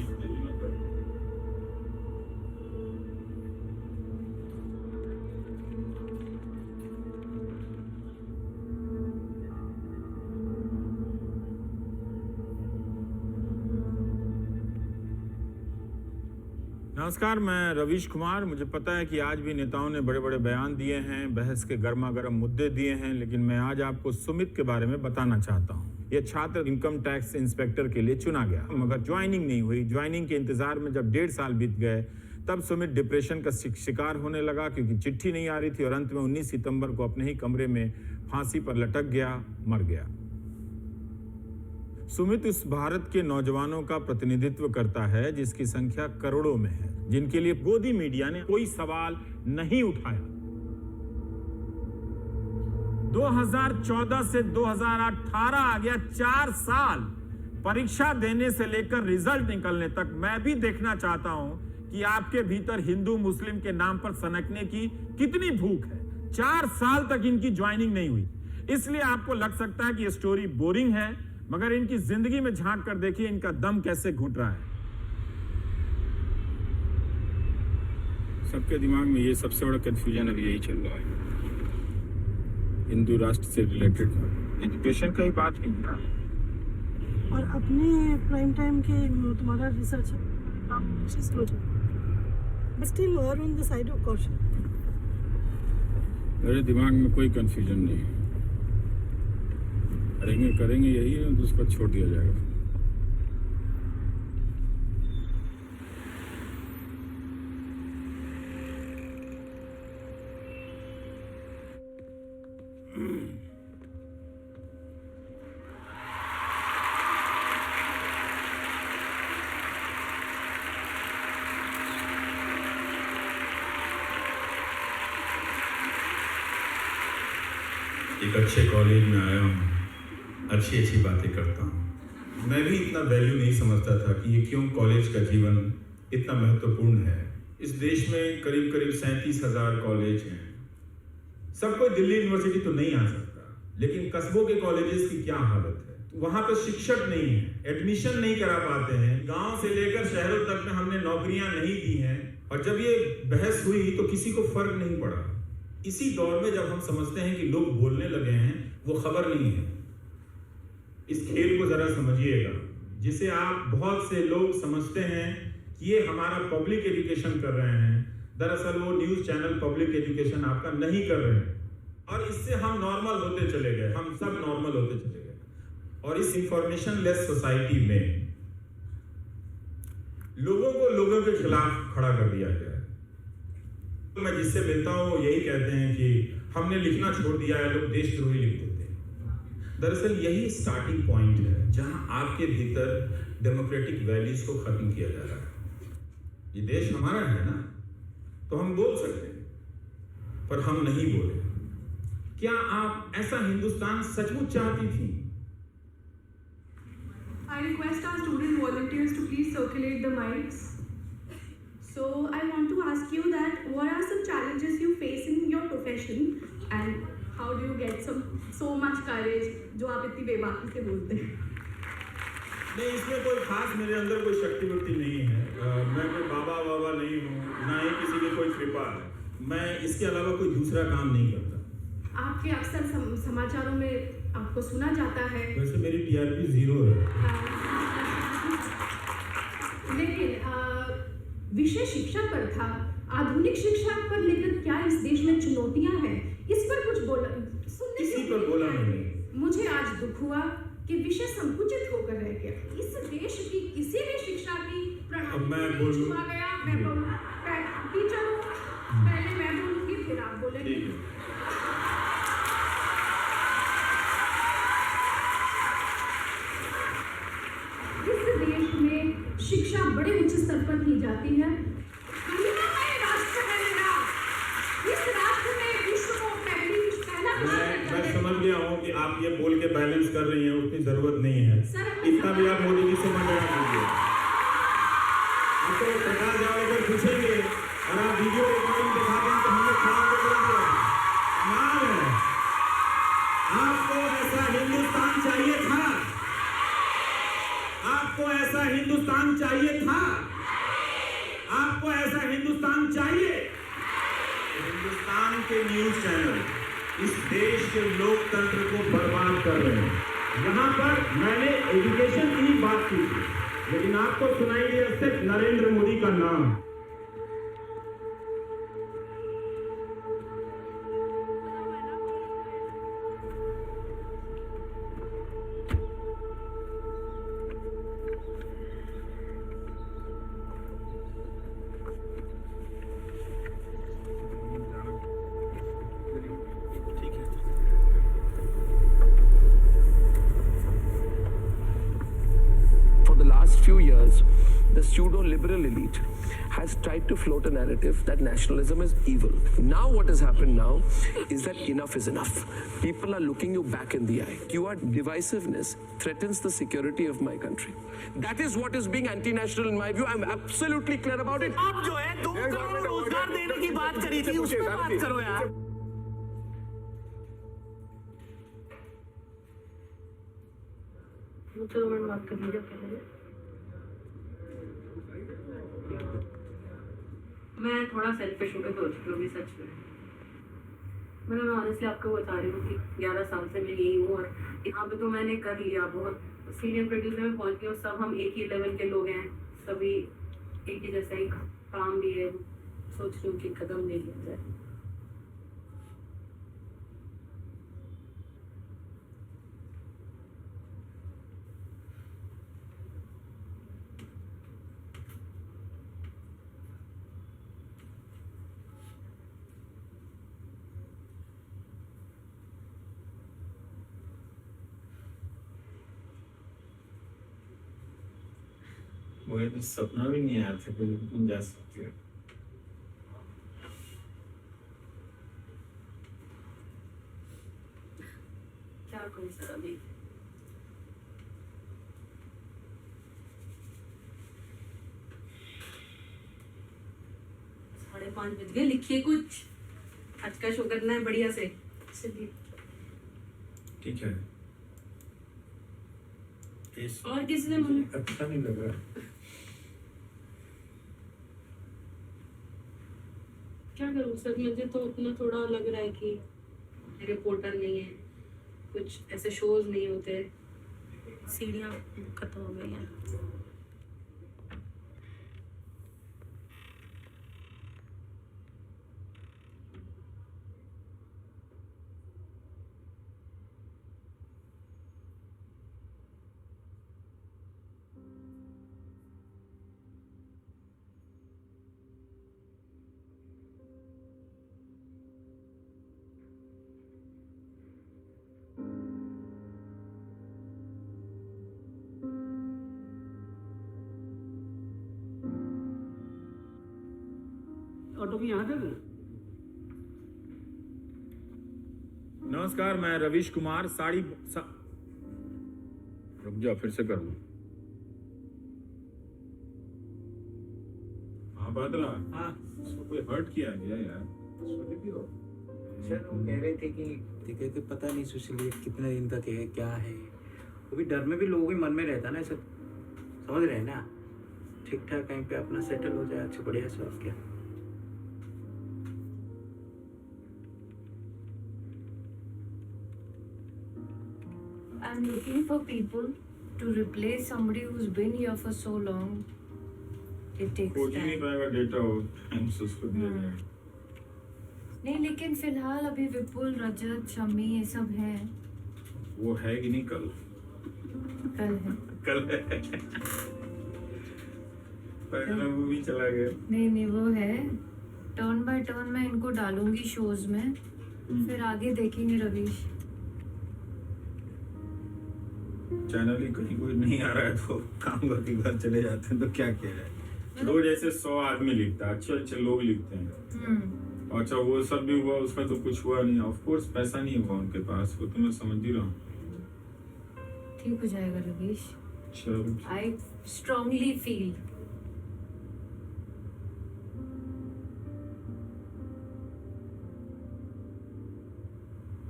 नमस्कार, मैं रवीश कुमार। मुझे पता है कि आज भी नेताओं ने बड़े बड़े बयान दिए हैं, बहस के गर्मा गर्म मुद्दे दिए हैं, लेकिन मैं आज आपको सुमित के बारे में बताना चाहता हूं। यह छात्र इनकम टैक्स इंस्पेक्टर के लिए चुना गया, मगर ज्वाइनिंग नहीं हुई। ज्वाइनिंग के इंतजार में जब 1.5 साल बीत गए, तब सुमित डिप्रेशन का शिकार होने लगा, क्योंकि चिट्ठी नहीं आ रही थी, और अंत में 19 सितंबर को अपने ही कमरे में फांसी पर लटक गया, मर गया। सुमित उस भारत के नौजवानों का प्रतिनिधित्व करता है जिसकी संख्या करोड़ों में है, जिनके लिए गोदी मीडिया ने कोई सवाल नहीं उठाया। 2014 से 2018 आ गया, 4 साल। परीक्षा देने से लेकर रिजल्ट निकलने तक मैं भी देखना चाहता हूं कि आपके भीतर हिंदू मुस्लिम के नाम पर सनकने की कितनी भूख है। 4 साल तक इनकी ज्वाइनिंग नहीं हुई। इसलिए आपको लग सकता है कि ये स्टोरी बोरिंग है, मगर इनकी जिंदगी में झांक कर देखिए इनका दम कैसे घुट रहा है। सबके दिमाग में ये सबसे बड़ा कंफ्यूजन अभी यही चल रहा है, हिंदू राष्ट्र से रिलेटेड एजुकेशन का ही बात नहीं है। और अपने प्राइम टाइम के तुम्हारा रिसर्च स्टिल और on the side of caution. मेरे दिमाग में कोई कंफ्यूजन नहीं है, करेंगे यही है, तो उस पर छोड़ दिया जाएगा। एक अच्छे कॉलेज में आया हूँ, अच्छी बातें करता हूँ। मैं भी इतना वैल्यू नहीं समझता था कि ये क्यों कॉलेज का जीवन इतना महत्वपूर्ण है। इस देश में करीब 37,000 कॉलेज हैं। सब कोई दिल्ली यूनिवर्सिटी तो नहीं आ सकता, लेकिन कस्बों के कॉलेजेस की क्या हालत है। वहां पर शिक्षक नहीं है, एडमिशन नहीं करा पाते हैं। गांव से लेकर शहरों तक में हमने नौकरियां नहीं दी हैं, और जब ये बहस हुई तो किसी को फर्क नहीं पड़ा। इसी दौर में जब हम समझते हैं कि लोग बोलने लगे हैं, वो खबर नहीं है। इस खेल को जरा समझिएगा, जिसे आप बहुत से लोग समझते हैं कि ये हमारा पब्लिक एजुकेशन कर रहे हैं। दरअसल वो न्यूज चैनल पब्लिक एजुकेशन आपका नहीं कर रहे हैं, और इससे हम नॉर्मल होते चले गए, हम सब नॉर्मल होते चले गए। और इस इंफॉर्मेशन लेस सोसाइटी में लोगों को लोगों के खिलाफ खड़ा कर दिया गया है। तो मैं जिससे मिलता हूं वो यही कहते हैं कि हमने लिखना छोड़ दिया है, लोग देशद्रोही लिख देते हैं। दरअसल यही स्टार्टिंग पॉइंट है जहां आपके भीतर डेमोक्रेटिक वैल्यूज को खत्म किया जा रहा है। ये देश हमारा है ना, तो हम बोल सकते हैं, पर हम नहीं बोले। क्या आप ऐसा हिंदुस्तान सचमुच चाहती थी? I request our student volunteers to please circulate the mics. So I want to ask you that what are some challenges you face in your profession and how do you get so much courage जो आप इतनी बेबाकी से बोलते हैं? नहीं, इसमें कोई खास मेरे अंदर कोई शक्ति वक्ति नहीं है। मैं कोई बाबा नहीं हूँ, ना ही किसी की कोई कृपा है। मैं इसके अलावा कोई दूसरा काम नहीं करता। आपके अक्सर समाचारों में आपको सुना जाता है। वैसे मेरी TRP 0 है। लेकिन विषय शिक्षा पर था, आधुनिक शिक्षा पर लेकर क्या इस देश में चुनौतियां हैं, इस पर कुछ बोला सुनने किसी पर बोला नहीं। मुझे आज दुख हुआ कि विषय संकुचित होकर रह गया। इस देश की किसी भी शिक्षा की प्रणाली में छुपा गया। मैं बोलूं टीचर हूं, पहले मैं बोलूंगी फिर आप बोलेंगे। इस देश में शिक्षा बड़े उच्च स्तर पर की जाती है। राष्ट्र है मेरा, इस राष्ट्र में विश्व को मैं समझ गया हूँ कि आप ये बोल के बैलेंस कर रही हैं, उतनी जरूरत नहीं है। इतना भी आप मोदी जी से मत डरा कीजिए। आपको प्रकाश जावड़ेकर पूछेंगे और आप वीडियो रिकॉर्डिंग दिखा दें तो हम लोग खड़ा होकर बोल दिया कमाल है। आपको ऐसा हिंदुस्तान चाहिए था, आपको ऐसा हिंदुस्तान चाहिए था, आपको ऐसा हिंदुस्तान चाहिए। हिंदुस्तान के न्यूज चैनल इस देश के लोकतंत्र को बर्बाद कर रहे हैं। यहाँ पर मैंने एजुकेशन की ही बात की थी, लेकिन आपको सुनाई दिया सिर्फ नरेंद्र मोदी का नाम। Few years, the pseudo-liberal elite has tried to float a narrative that nationalism is evil. Now what has happened now is that enough is enough. People are looking you back in the eye. Your divisiveness threatens the security of my country. That is what is being anti-national in my view. I'm absolutely clear about it. आप जो है 2 करोड़ रोजगार देने की बात करी थी, उस पर बात करो यार। तो बात कर लीजिए पहले। मैं थोड़ा सेल्फिश होकर सोच रही हूँ भी सच में। मतलब मैं ऑनेस्टली आपको बता रही हूँ कि 11 साल से मैं यही हूँ और यहाँ पे तो मैंने कर लिया, बहुत सीनियर प्रोड्यूसर में पहुँच गई और सब हम एक ही लेवल के लोग हैं, सभी एक ही जैसा ही काम भी है। सोच रही हूँ कि कदम ले लिया जाए। मुझे तो सपना भी नहीं आया था कि तुम जा सकती हो। क्या करूँ सर अभी? 5:30 बज गए, लिखिए कुछ, आज का शो करना है बढ़िया से। चलिए ठीक है। और किसी ने मुझे अच्छा नहीं लग रहा। क्या करूँ सर, मुझे तो उतना थोड़ा लग रहा है कि रिपोर्टर नहीं है, कुछ ऐसे शोज नहीं होते, सीढ़ियाँ खत्म हो गई हैं। ऑटो की यहाँ तक। नमस्कार, मैं रवीश कुमार। रुक जा, फिर से कर लूं। हाँ बदला। हाँ, उसको कोई हर्ट किया गया यार? सर वो कह रहे थे कि ठीक है, पता नहीं सुशील कितने दिन तक है, क्या है। वो भी डर में भी लोगों के मन में रहता ना, ऐसा समझ रहे हैं ना। ठीक ठाक कहीं पे अपना सेटल हो जाए, अच्छा बढ़िया से, और क्या। I'm looking for people to replace somebody who's been here for so long. It takes खोज ही नहीं time. पाएगा डेटा हो टाइम से उसको दिया जाए। नहीं, लेकिन फिलहाल अभी विपुल, रजत, शमी ये सब है। वो है कि नहीं? कल कल है। पहले वो भी चला गया। नहीं वो है। टर्न बाय टर्न मैं इनको डालूंगी शोज में, फिर आगे देखेंगे रवीश। चैनल ही कहीं कोई नहीं आ रहा है तो काम करके घर चले जाते हैं, तो क्या कह रहे हैं। रोज ऐसे 100 आदमी लिखता है, अच्छे लोग लिखते हैं। अच्छा वो सब भी हुआ, उसमें तो कुछ हुआ नहीं। ऑफ कोर्स पैसा नहीं हुआ उनके पास, वो तो मैं समझ ही रहा हूँ। ठीक हो जाएगा रवीश। चलो, I strongly feel.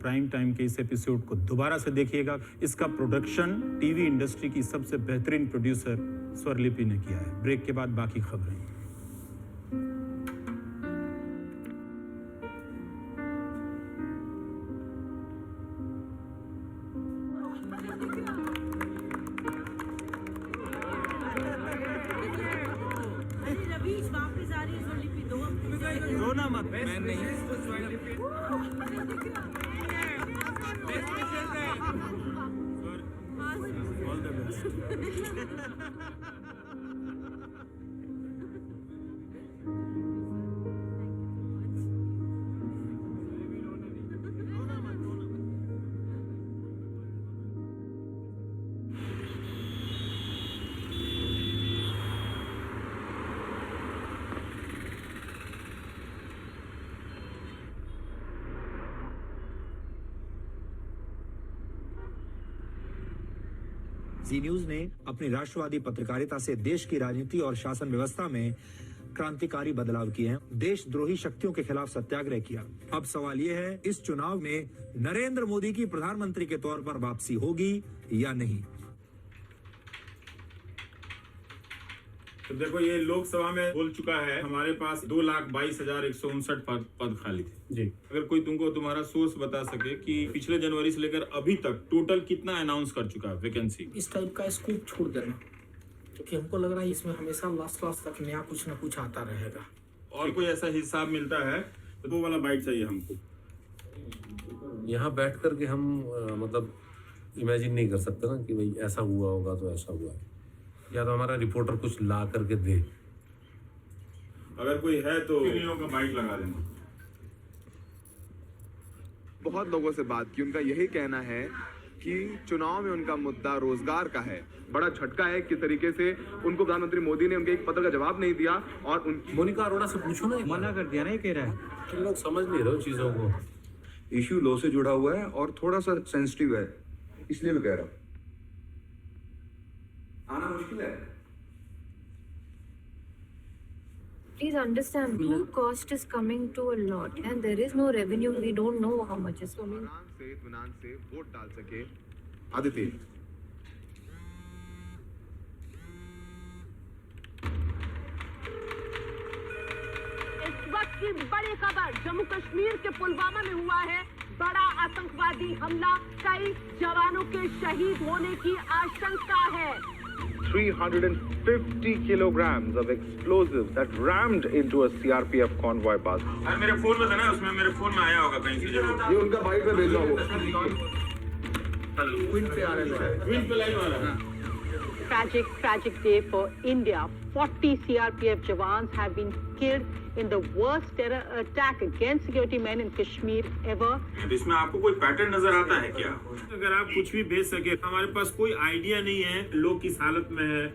Prime time के इस एपिसोड को दोबारा से देखिएगा। इसका प्रोडक्शन टीवी इंडस्ट्री की सबसे बेहतरीन प्रोड्यूसर स्वरलिपि ने किया है। ब्रेक के बाद बाकी खबरें। रवीश वापस आ रही है स्वरलिपि, दो रोना मत। मैं all the best. Zee News ने अपनी राष्ट्रवादी पत्रकारिता से देश की राजनीति और शासन व्यवस्था में क्रांतिकारी बदलाव किए हैं। देशद्रोही शक्तियों के खिलाफ सत्याग्रह किया। अब सवाल ये है, इस चुनाव में नरेंद्र मोदी की प्रधानमंत्री के तौर पर वापसी होगी या नहीं। तो देखो, ये लोकसभा में बोल चुका है, हमारे पास 2,22,159 पद खाली थे। जी, अगर कोई तुमको तुम्हारा सोर्स बता सके कि पिछले जनवरी से लेकर अभी तक टोटल कितना अनाउंस कर चुका है वैकेंसी। इस टाइप का स्कूप छोड़ देना, क्योंकि हमको लग रहा है इसमें हमेशा लास्ट तक नया कुछ न कुछ आता रहेगा। और कोई ऐसा हिसाब मिलता है तो वो वाला बाइट चाहिए हमको। यहाँ बैठ कर के हम मतलब इमेजिन नहीं कर सकते ना कि भाई ऐसा हुआ होगा तो ऐसा हुआ है, या तो हमारा रिपोर्टर कुछ ला करके दे। अगर कोई है तो का बाइट लगा देना। बहुत लोगों से बात की, उनका यही कहना है कि चुनाव में उनका मुद्दा रोजगार का है। बड़ा झटका है किस तरीके से उनको प्रधानमंत्री मोदी ने उनके एक पत्र का जवाब नहीं दिया, और उनकी मोनिका अरोड़ा से पूछो ना, मना कर दिया ना, ये कह रहा है। तुम लोग समझ नहीं रहे हो चीजों को। इश्यू लॉ से जुड़ा हुआ है और थोड़ा सा सेंसिटिव है, इसलिए मैं कह रहा हूँ आना मुश्किल है। Please understand, food cost is coming to a lot and there is no revenue. We don't know how much is coming. से इत्मीनान से वोट डाल सके। आदित्य इस वक्त की बड़ी खबर जम्मू कश्मीर के पुलवामा में हुआ है बड़ा आतंकवादी हमला, कई जवानों के शहीद होने की आशंका है। 350 kilograms of explosives that rammed into a CRPF convoy bus. अरे मेरे फोन में था ना, उसमें मेरे फोन में आया होगा कहीं से जरूर। ये उनका बाइट में भेज रहा हूँ। ट्विन पे आ रहा है, ट्विन पे लाइव आ रहा है। Tragic day for India. 40 CRPF jawans have been killed in the worst terror attack against security men in Kashmir ever. इसमें आपको कोई पैटर्न नजर आता है क्या? अगर आप कुछ भी भेज सके, हमारे पास कोई आइडिया नहीं है लोग किस हालत में है।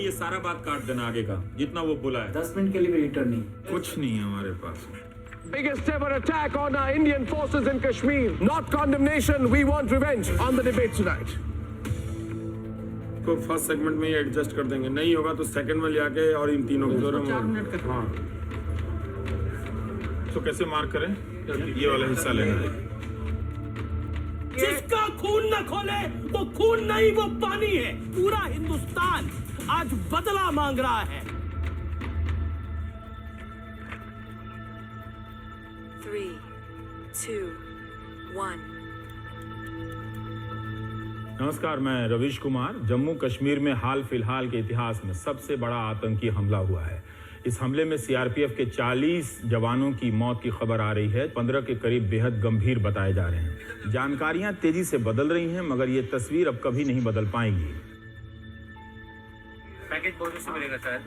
ये सारा बात काट देना आगे का, जितना वो बोला है। 10 मिनट के लिए भी रिटर्न नहीं, कुछ नहीं है हमारे पास। Biggest ever attack on our Indian forces in Kashmir. Not condemnation, we want revenge on the debate tonight. को फर्स्ट सेगमेंट में ही एडजस्ट कर देंगे, नहीं होगा तो सेकंड में ले आके और इन तीनों को 4 मिनट का। हाँ, तो कैसे मार्क करें? ये वाला हिस्सा लेना है। जिसका खून न खोले वो खून नहीं, वो पानी है। पूरा हिंदुस्तान आज बदला मांग रहा है। 3, 2, 1 नमस्कार, मैं रवीश कुमार। जम्मू कश्मीर में हाल फिलहाल के इतिहास में सबसे बड़ा आतंकी हमला हुआ है। इस हमले में सीआरपीएफ के 40 जवानों की मौत की खबर आ रही है। 15 के करीब बेहद गंभीर बताए जा रहे हैं। जानकारियां तेजी से बदल रही हैं, मगर ये तस्वीर अब कभी नहीं बदल पाएंगी। पैकेज बोनस से मिलेगा शायद।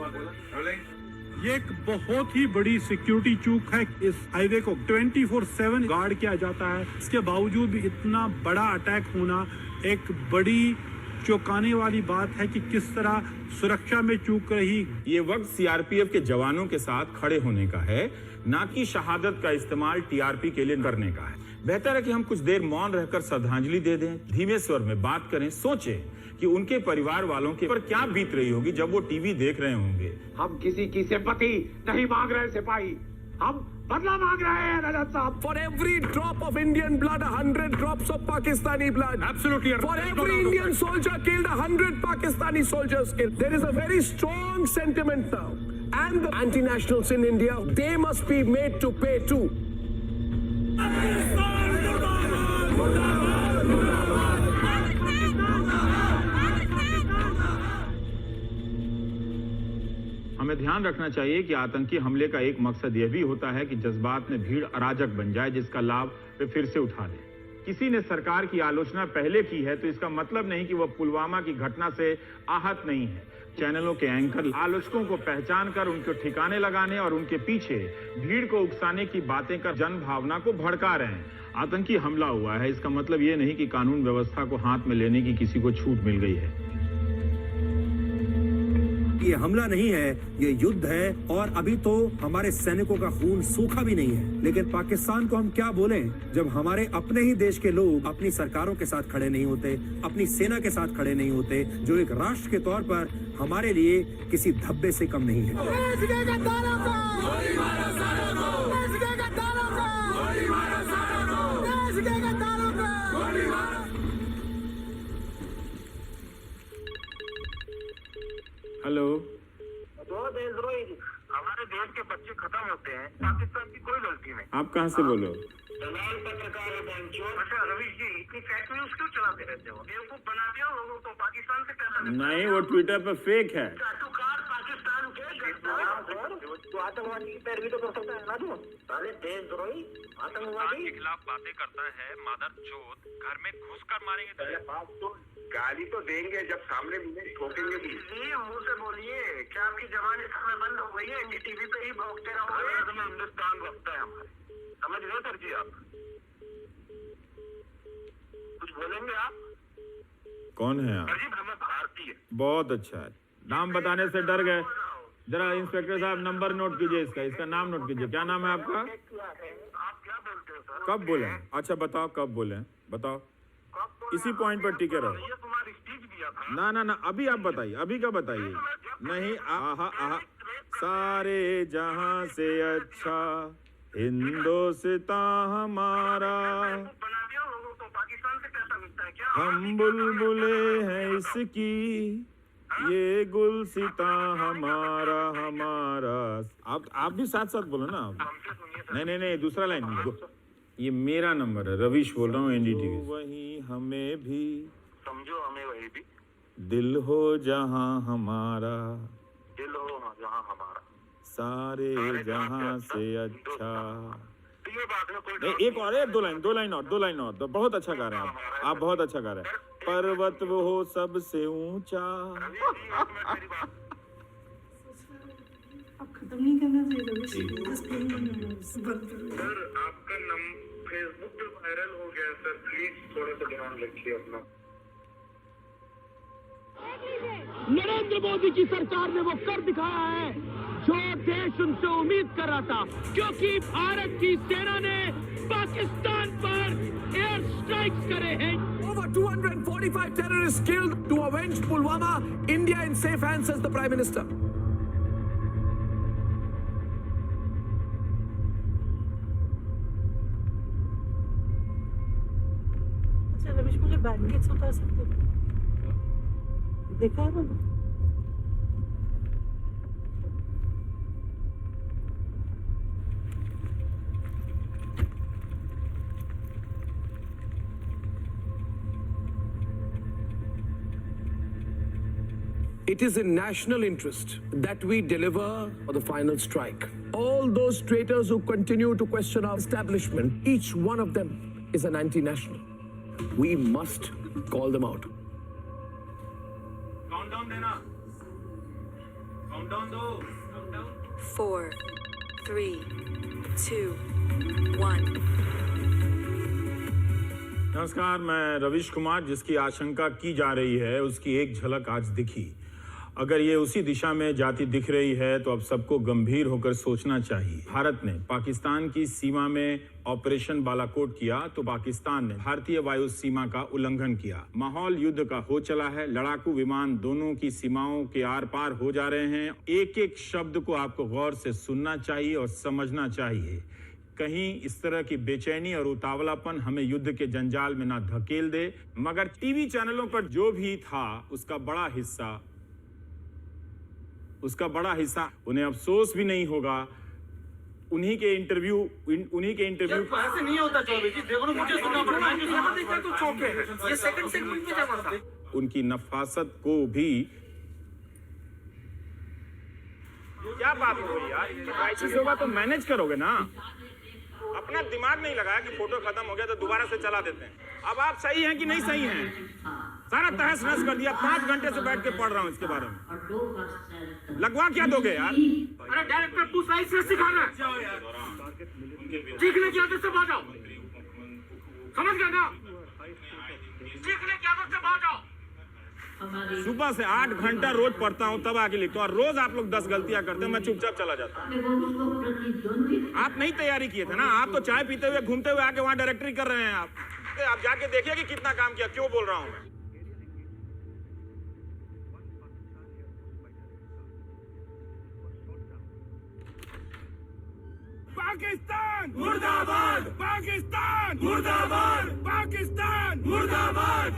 ये एक बहुत ही बड़ी सिक्योरिटी चूक है। इस हाईवे को 24/7 गार्ड किया जाता है, इसके बावजूद भी इतना बड़ा अटैक होना एक बड़ी चौंकाने वाली बात है कि किस तरह सुरक्षा में चूक रही। ये वक्त सीआरपीएफ के जवानों के साथ खड़े होने का है, ना कि शहादत का इस्तेमाल टीआरपी के लिए करने का है। बेहतर है कि हम कुछ देर मौन रहकर श्रद्धांजलि दे दें, धीमे स्वर में बात करें, सोचें कि उनके परिवार वालों के पर क्या बीत रही होगी जब वो टीवी देख रहे होंगे। हम किसी की सिंपैथी नहीं मांग रहे सिपाही, हम बदला मांग रहे हैं रजत साहब। For every drop of Indian blood, 100 drops of Pakistani blood. Absolutely. For every Indian soldier killed, 100 Pakistani soldiers killed. There is a very strong sentiment now. And the anti-nationals in India, they must be made to pay too. हमें ध्यान रखना चाहिए कि आतंकी हमले का एक मकसद यह भी होता है कि जज्बात में भीड़ अराजक बन जाए, जिसका लाभ वे फिर से उठा लें। किसी ने सरकार की आलोचना पहले की है तो इसका मतलब नहीं कि वह पुलवामा की घटना से आहत नहीं है। चैनलों के एंकर आलोचकों को पहचान कर उनको ठिकाने लगाने और उनके पीछे भीड़ को उकसाने की बातें कर जन भावना को भड़का रहे हैं। आतंकी हमला हुआ है, इसका मतलब ये नहीं कि कानून व्यवस्था को हाथ में लेने की किसी को छूट मिल गई है। ये हमला नहीं है, ये युद्ध है और अभी तो हमारे सैनिकों का खून सूखा भी नहीं है। लेकिन पाकिस्तान को हम क्या बोलें जब हमारे अपने ही देश के लोग अपनी सरकारों के साथ खड़े नहीं होते, अपनी सेना के साथ खड़े नहीं होते, जो एक राष्ट्र के तौर पर हमारे लिए किसी धब्बे से कम नहीं है। हेलो, हमारे देश के बच्चे खत्म होते हैं, पाकिस्तान की कोई गलती नहीं। आप कहाँ से बोलो? दलाल पत्रकार है बेंचो। अच्छा रवीश जी, इतनी फेक न्यूज क्यों चलाते रहते हो? बेवकूफ बनाते हो लोगों को, पाकिस्तान से पैसा नहीं, वो ट्विटर पे फेक है। चाटुकार पाकिस्तान के तो आतंकवादी की पैरवी तो कर सकता है ना तू? साले देशद्रोही आतंकवादी के खिलाफ बातें करता है, मादर चोद, घर में घुसकर मारेंगे। पहले बात तो गाली तो देंगे जब सामने ठोकेंगे भी। ये मुंह से बोलिए, क्या आपकी जबान इस समय बंद हो गई है कि टीवी पे ही भौंकते रहोगे? हिंदुस्तान वक्त है हमारे, समझ रहे सर जी? आप कुछ बोलेंगे? आप कौन है आप? अजीब, हमें भारतीय। बहुत अच्छा है, नाम बताने से डर गए। जरा इंस्पेक्टर साहब नंबर नोट कीजिए इसका, इसका नाम नोट कीजिए। क्या नाम है आपका? कब बोले? अच्छा बताओ कब बोले, बताओ। इसी पॉइंट पर टिके रहो। ना ना ना, अभी आप बताइए, अभी का बताइए। नहीं, आहा आहा, सारे जहां से अच्छा हिंदुस्तान हमारा, हम बुलबुले हैं इसकी, ये गुलसिता हमारा हमारा। आप भी साथ साथ बोलो ना। नहीं नहीं नहीं, दूसरा लाइन। ये मेरा नंबर है, रवीश बोल रहा हूँ, एनडीटीवी। वही हमें भी समझो, हमें वही भी दिल हो जहां हमारा, दिल हो जहां हमारा, सारे जहां से अच्छा। तो ये बात में कोई नहीं, एक और है, दो लाइन और। तो बहुत अच्छा गा रहे हैं आप बहुत अच्छा गा रहे हैं। पर्वत वो हो सबसे ऊंचा। अब खत्म नहीं करना चाहिए रवीश, सर आपका नंबर फेसबुक पे वायरल हो गया सर, प्लीज थोड़ा सा ध्यान रखिए अपना। नरेंद्र मोदी की सरकार ने वो कर दिखाया है जो देश उनसे उम्मीद कर रहा था, क्योंकि भारत की सेना ने पाकिस्तान पर एयर स्ट्राइक्स करे हैं। Over 245 terrorists killed to avenge Pulwama. India in safe hands, says the Prime Minister. अच्छा रवीश, मुझे बैंडेज उतार सकते हो? देखा है ना? It is in national interest that we deliver the final strike. All those traitors who continue to question our establishment, each one of them is an anti-national. We must call them out. Countdown देना, countdown दो, countdown. 4, 3, 2, 1. नमस्कार, मैं रवीश कुमार। जिसकी आशंका की जा रही है उसकी एक झलक आज दिखी। अगर ये उसी दिशा में जाती दिख रही है तो अब सबको गंभीर होकर सोचना चाहिए। भारत ने पाकिस्तान की सीमा में ऑपरेशन बालाकोट किया तो पाकिस्तान ने भारतीय वायु सीमा का उल्लंघन किया। माहौल युद्ध का हो चला है। लड़ाकू विमान दोनों की सीमाओं के आर पार हो जा रहे हैं। एक एक शब्द को आपको गौर से सुनना चाहिए और समझना चाहिए। कहीं इस तरह की बेचैनी और उतावलापन हमें युद्ध के जंजाल में ना धकेल दे। मगर टीवी चैनलों पर जो भी था उसका बड़ा हिस्सा उन्हें अफसोस भी नहीं होगा। उन्हीं के इंटरव्यू ऐसे नहीं होता चौबे जी, देखो मुझे सुनना पड़ रहा है, यहाँ देखा तो चौंके। ये सेकंड सेगमेंट में जमा था। उनकी नफासत को भी। क्या बात हो गई यार, क्राइसिस होगा तो मैनेज करोगे ना। अपना दिमाग नहीं लगाया कि फोटो खत्म हो गया तो दोबारा से चला देते हैं। अब आप सही हैं कि नहीं सही हैं, सारा तहस नहस कर दिया। 5 घंटे से बैठ के पढ़ रहा हूँ इसके बारे में। लगवा क्या दोगे यार? अरे डायरेक्टर तू सही से सिखाना, सीखने की आदत से बाहर आओ, समझ गया ना? सीखने की आदत से बाहर आओ। सुबह से 8 घंटा रोज पढ़ता हूँ तब आगे लिखता हूँ, और रोज आप लोग 10 गलतियां करते हैं, मैं चुपचाप चला जाता हूँ। आप नहीं तैयारी किए थे ना, आप तो चाय पीते हुए घूमते हुए आके वहाँ डायरेक्टरी कर रहे हैं। आप जाके देखिए कि कितना काम किया। क्यों बोल रहा हूँ मैं? पाकिस्तान मुर्दाबाद, पाकिस्तान मुर्दाबाद, पाकिस्तान मुर्दाबाद।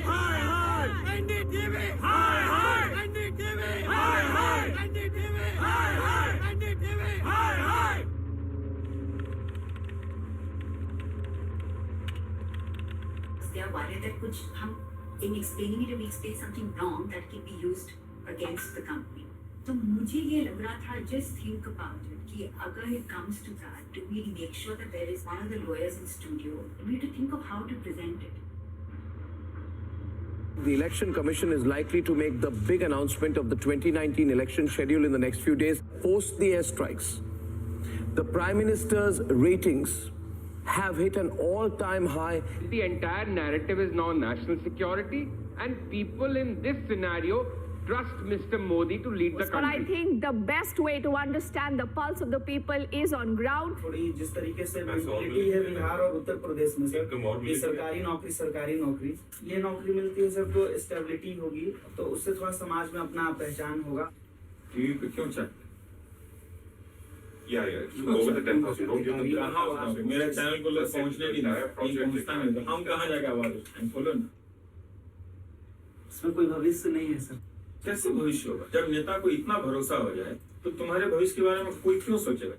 हाय हाय एनडीटीवी, हाय हाय एनडीटीवी, हाय हाय एनडीटीवी, हाय हाय एनडीटीवी, हाय हाय। They are worried that कुछ हम in explaining it we explain something wrong that can be used against the company. तो मुझे ये लग रहा था, just think about it, कि अगर it comes to that, do we make sure that there is one of the lawyers in studio? We have to think of how to present it. The Election Commission is likely to make the big announcement of the 2019 election schedule in the next few days, post the airstrikes. The Prime Minister's ratings have hit an all-time high. The entire narrative is now national security, and people in this scenario trust Mr. Modi to lead the But I country. think the best way to understand the pulse of the people is on ground. थोड़ी जिस तरीके से visibility है बिहार और उत्तर प्रदेश में sir, ये सरकारी नौकरी ये नौकरी मिलती है सर तो स्टेबिलिटी होगी, तो उससे थोड़ा समाज में अपना पहचान होगा। टीवी पे क्यों चैक? over the 10,000 मेरा चैनल को लोग पहुंचने नहीं दे, पहुंचता नहीं, तो हम कहाँ जाके आवाज उठाएं? बोलो ना। इसमें कोई भविष्य नहीं है सर। कैसे भविष्य होगा? जब नेता को इतना भरोसा हो जाए तो तुम्हारे भविष्य के बारे में कोई क्यों सोचेगा?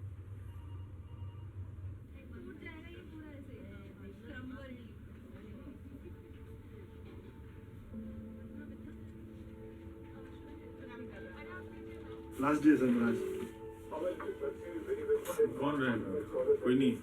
लास्ट डे सर कौन रहेगा? कोई नहीं।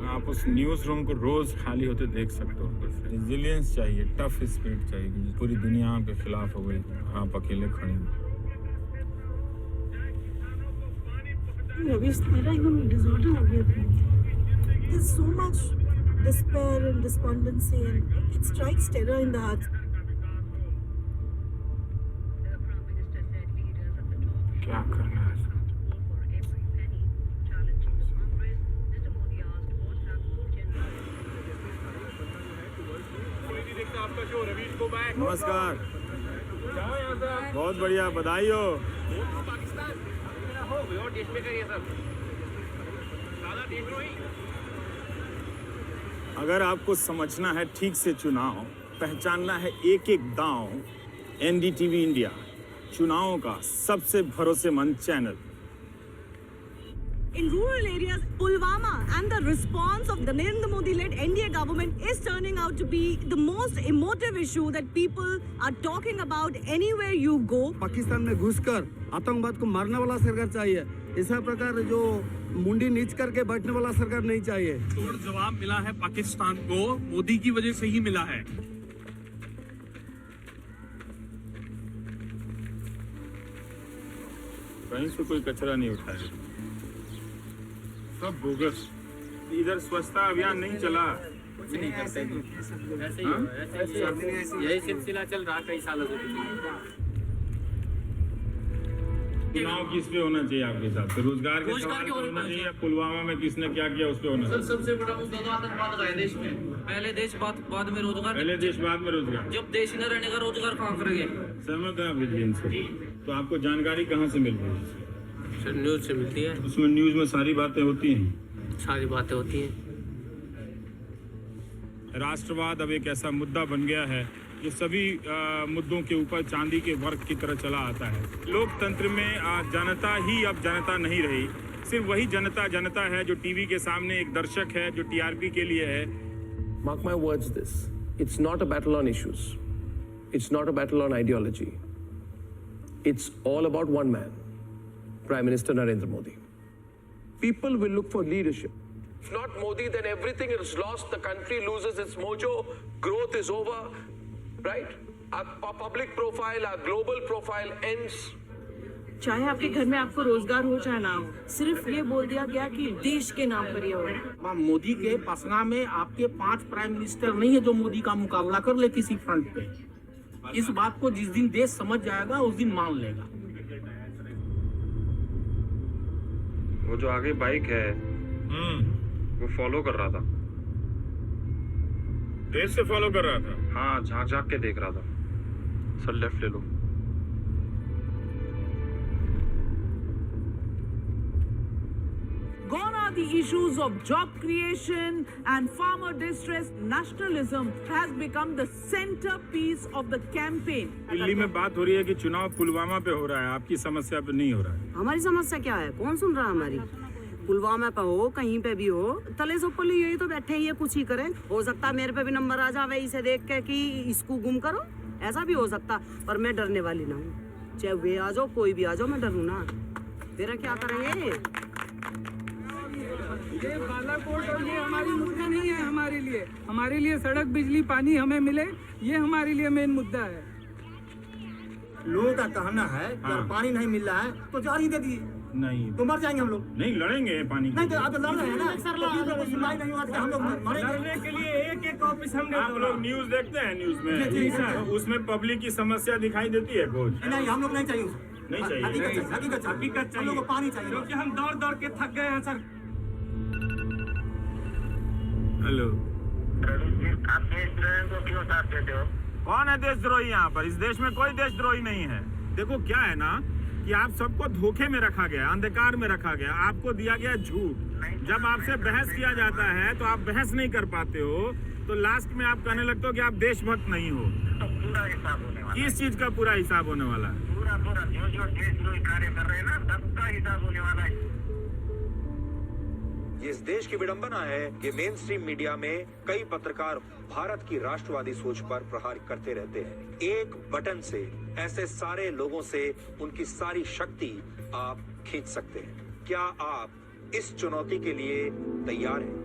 आप उस न्यूज रूम को रोज खाली होते देख सकते हो। रेजिलियंस चाहिए, टफ स्पिरिट चाहिए कि पूरी दुनिया के खिलाफ हो गई, आप अकेले खड़े हैं। रवीश मेरा एकदम डिसऑर्डर हो गया था। There's so much despair and despondency and it strikes terror in the heart. क्या करना है? नमस्कार, बहुत बढ़िया, बधाई हो। अगर आपको समझना है ठीक से चुनाव, पहचानना है एक एक दांव, एनडीटीवी इंडिया चुनावों का सबसे भरोसेमंद channel. In rural areas, Pulwama and the response of the Narendra Modi-led NDA government is turning out to be the most emotive issue that people are talking about anywhere you go. Pakistan में घुसकर आतंकवाद को मारने वाला सरकार चाहिए, ऐसा प्रकार जो मुंडी नीच करके बैठने वाला सरकार नहीं चाहिए। और जवाब मिला है पाकिस्तान को, मोदी की वजह से ही मिला है। कहीं से कोई कचरा नहीं उठाया, सब बोगस। इधर स्वच्छता अभियान नहीं चला, कुछ नहीं करते, यही सिलसिला चल रहा कई सालों से। चुनाव किस पे होना चाहिए आपके हिसाब से? रोजगार के सवाल पे होना चाहिए या पुलवामा में किसने क्या किया उस पे होना चाहिए? सबसे बड़ा मुद्दा तो आतंकवाद का है देश में। पहले देश बाद में रोजगार। पहले देश बाद में रोजगार। जब देश न रहने का रोजगार कहाँ करेंगे? सहमत है आप इस दिन से? तो आपको जानकारी कहाँ से मिल रही है? न्यूज से मिलती है। उसमें न्यूज में सारी बातें होती हैं। सारी बातें होती हैं। राष्ट्रवाद अब एक ऐसा मुद्दा बन गया है कि सभी मुद्दों के ऊपर चांदी के वर्क की तरह चला आता है। लोकतंत्र में जनता ही अब जनता नहीं रही, सिर्फ वही जनता है जो टीवी के सामने एक दर्शक है, जो टीआरपी के लिए है। Mark my words this, it's not a battle on issues. It's not a battle on ideology. It's all about one man, Prime Minister Narendra Modi. People will look for leadership. If not Modi, then everything is lost. The country loses its mojo. Growth is over, right? Our public profile, our global profile ends. चाहे आपके घर में आपको रोजगार हो चाहे ना हो, सिर्फ ये बोल दिया गया कि देश के नाम पर ये हो। मोदी के पसना में आपके 5 प्राइम मिनिस्टर नहीं है जो मोदी का मुकाबला कर ले किसी फ्रंट पे। इस बात को जिस दिन देश समझ जाएगा उस दिन मान लेगा। वो जो आगे बाइक है वो फॉलो कर रहा था। देर से फॉलो कर रहा था? हाँ, झांक झांक के देख रहा था। सर लेफ्ट ले लो। Gone are the issues of job creation and farmer distress. Nationalism has become the centerpiece of the campaign. Delhi में बात हो रही है कि चुनाव पुलवामा पे हो रहा है, आपकी समस्या पे नहीं हो रहा है। हमारी समस्या क्या है? कौन सुन रहा है हमारी? पुलवामा पे हो, कहीं पे भी हो, तले से ऊपर यही तो बैठे ही है, कुछ ही करें। हो सकता है मेरे पे भी नंबर आ जावे इसे देख के कि इसको गुम करो, ऐसा भी हो सकता, पर मैं डरने वाली ना हूँ। चाहे वे आ जाओ, कोई भी आ जाओ, मैं डरूँ ना। तेरा क्या करेंगे? ये बालाकोट और ये हमारी मुद्दा नहीं है हमारे लिए। चाहिए। हमारे लिए सड़क, बिजली, पानी हमें मिले, ये हमारे लिए मेन मुद्दा है। लोगों का कहना है कि अगर पानी नहीं मिल रहा है तो जारी दे दीजिए। नहीं तो मर जाएंगे हम लोग। नहीं लड़ेंगे पानी नहीं तो आप तो लड़ रहे हैं ना, तो कोई सुनवाई नहीं हुआ तो हम लोग मरेंगे। लड़ने के लिए एक ऑफिस हमने। आप लोग न्यूज देखते हैं, न्यूज में जी सर। तो उसमें पब्लिक की समस्या दिखाई देती है कुछ? नहीं, हम लोग नहीं चाहिए उसे। नहीं चाहिए। हकीकत चाहिए, हम लोग को पानी चाहिए, क्योंकि हम दौड़ दौड़ के थक गए हैं सर। हेलो, आप देशद्रोहियों को क्यों साथ देते हो? कौन है देशद्रोही यहाँ पर? इस देश में कोई देशद्रोही नहीं है। देखो क्या है ना कि आप सबको धोखे में रखा गया, अंधकार में रखा गया, आपको दिया गया झूठ। जब आपसे बहस किया जाता है तो आप बहस नहीं कर पाते हो, तो लास्ट में आप कहने लगते हो कि आप देशभक्त नहीं हो। तो पूरा हिसाब होने वाला है। किस चीज का पूरा हिसाब होने वाला है? पूरा जो देशद्रोही कार्य कर रहे हैं ना, सबका हिसाब होने वाला है। ये इस देश की विडंबना है कि मेन स्ट्रीम मीडिया में कई पत्रकार भारत की राष्ट्रवादी सोच पर प्रहार करते रहते हैं। एक बटन से ऐसे सारे लोगों से उनकी सारी शक्ति आप खींच सकते हैं। क्या आप इस चुनौती के लिए तैयार हैं?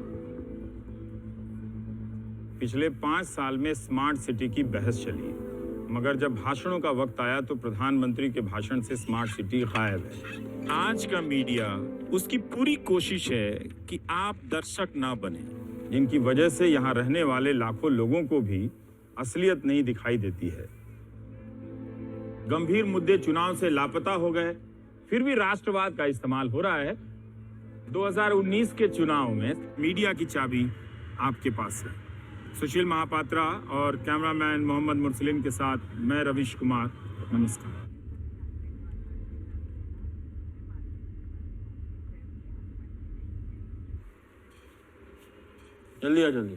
पिछले 5 साल में स्मार्ट सिटी की बहस चली, मगर जब भाषणों का वक्त आया तो प्रधानमंत्री के भाषण से स्मार्ट सिटी गायब है। आज का मीडिया उसकी पूरी कोशिश है कि आप दर्शक ना बने, जिनकी वजह से यहाँ रहने वाले लाखों लोगों को भी असलियत नहीं दिखाई देती है। गंभीर मुद्दे चुनाव से लापता हो गए, फिर भी राष्ट्रवाद का इस्तेमाल हो रहा है। 2019 के चुनाव में मीडिया की चाबी आपके पास है। सुशील महापात्रा और कैमरामैन मोहम्मद मुरसलिन के साथ मैं रविश कुमार, नमस्कार। जल्दी आ, जल्दी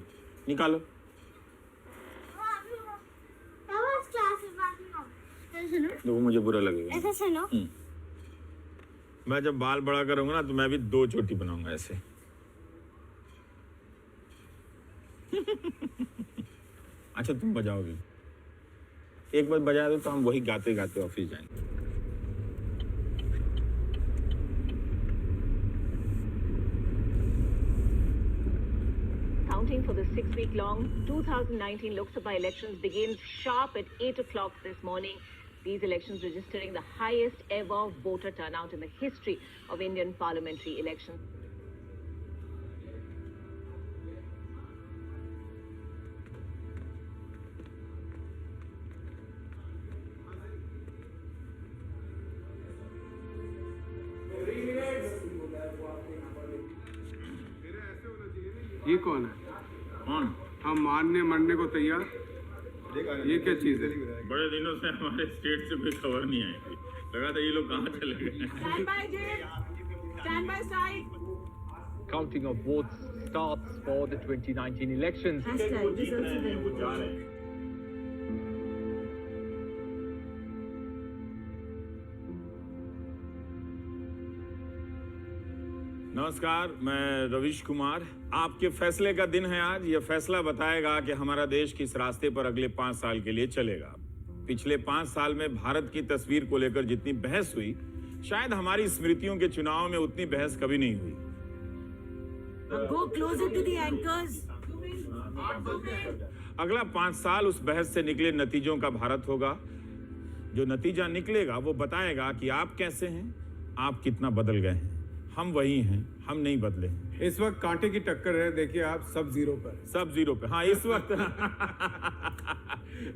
निकालो। देखो मुझे बुरा लगेगा। ऐसा सुनो। मैं जब बाल बड़ा करूंगा ना तो मैं भी 2 चोटी बनाऊंगा ऐसे। अच्छा तुम बजाओगे? एक बार बजा दो तो हम वही गाते गाते ऑफिस जाएंगे। Counting for the 6-week-long 2019 Lok Sabha elections begins sharp at 8 o'clock this morning. These elections registering the highest ever voter turnout in the history of Indian parliamentary elections. ये कौन है? कौन? हम मारने मरने को तैयार। ये क्या चीज है? बड़े दिनों से हमारे स्टेट से कोई खबर नहीं आई थी, लगा था ये लोग कहाँ चले गए। Stand by side. Counting of votes starts for the 2019 elections. नमस्कार, मैं रविश कुमार। आपके फैसले का दिन है आज। यह फैसला बताएगा कि हमारा देश किस रास्ते पर अगले 5 साल के लिए चलेगा। पिछले 5 साल में भारत की तस्वीर को लेकर जितनी बहस हुई, शायद हमारी स्मृतियों के चुनाव में उतनी बहस कभी नहीं हुई। Go closer to the anchors. अगला 5 साल उस बहस से निकले नतीजों का भारत होगा। जो नतीजा निकलेगा वो बताएगा कि आप कैसे हैं, आप कितना बदल गए हैं। हम वही हैं, हम नहीं बदले। इस वक्त कांटे की टक्कर है, देखिए आप सब जीरो पर। सब जीरो पे, हाँ इस वक्त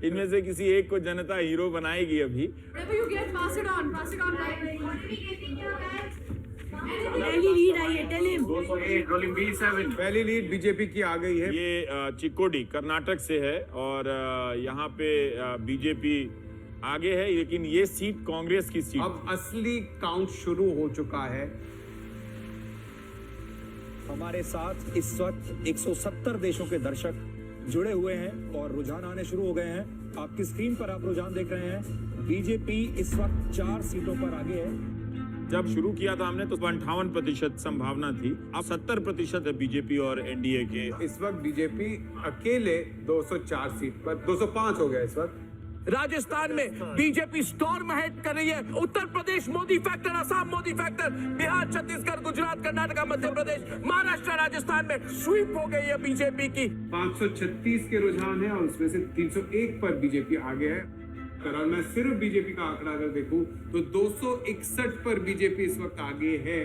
इनमें से किसी एक को जनता हीरो बनाएगी अभी। पहली लीड आई है, tell him. 208 rolling B7। पहली लीड बीजेपी की आ गई है। ये चिकोडी कर्नाटक से है और यहाँ पे बीजेपी आगे है, लेकिन ये सीट कांग्रेस की सीट। अब असली काउंट शुरू हो चुका है। हमारे साथ इस वक्त 170 देशों के दर्शक जुड़े हुए हैं और रुझान आने शुरू हो गए हैं। आपकी स्क्रीन पर आप रुझान देख रहे हैं। बीजेपी इस वक्त 4 सीटों पर आगे है। जब शुरू किया था हमने तो 58% संभावना थी, अब 70% है बीजेपी और एनडीए के। इस वक्त बीजेपी अकेले 204 सीट पर, 205 हो गया इस वक्त। राजस्थान में बीजेपी स्टॉर्म अहेड कर रही है, उत्तर प्रदेश मोदी फैक्टर, असम मोदी फैक्टर, बिहार, छत्तीसगढ़, गुजरात, कर्नाटक, मध्य प्रदेश, महाराष्ट्र, राजस्थान में स्वीप हो गई है बीजेपी की। 536 के रुझान है और उसमें से 301 पर बीजेपी आगे है। अगर मैं सिर्फ बीजेपी का आंकड़ा अगर देखूं तो 261 पर बीजेपी इस वक्त आगे है।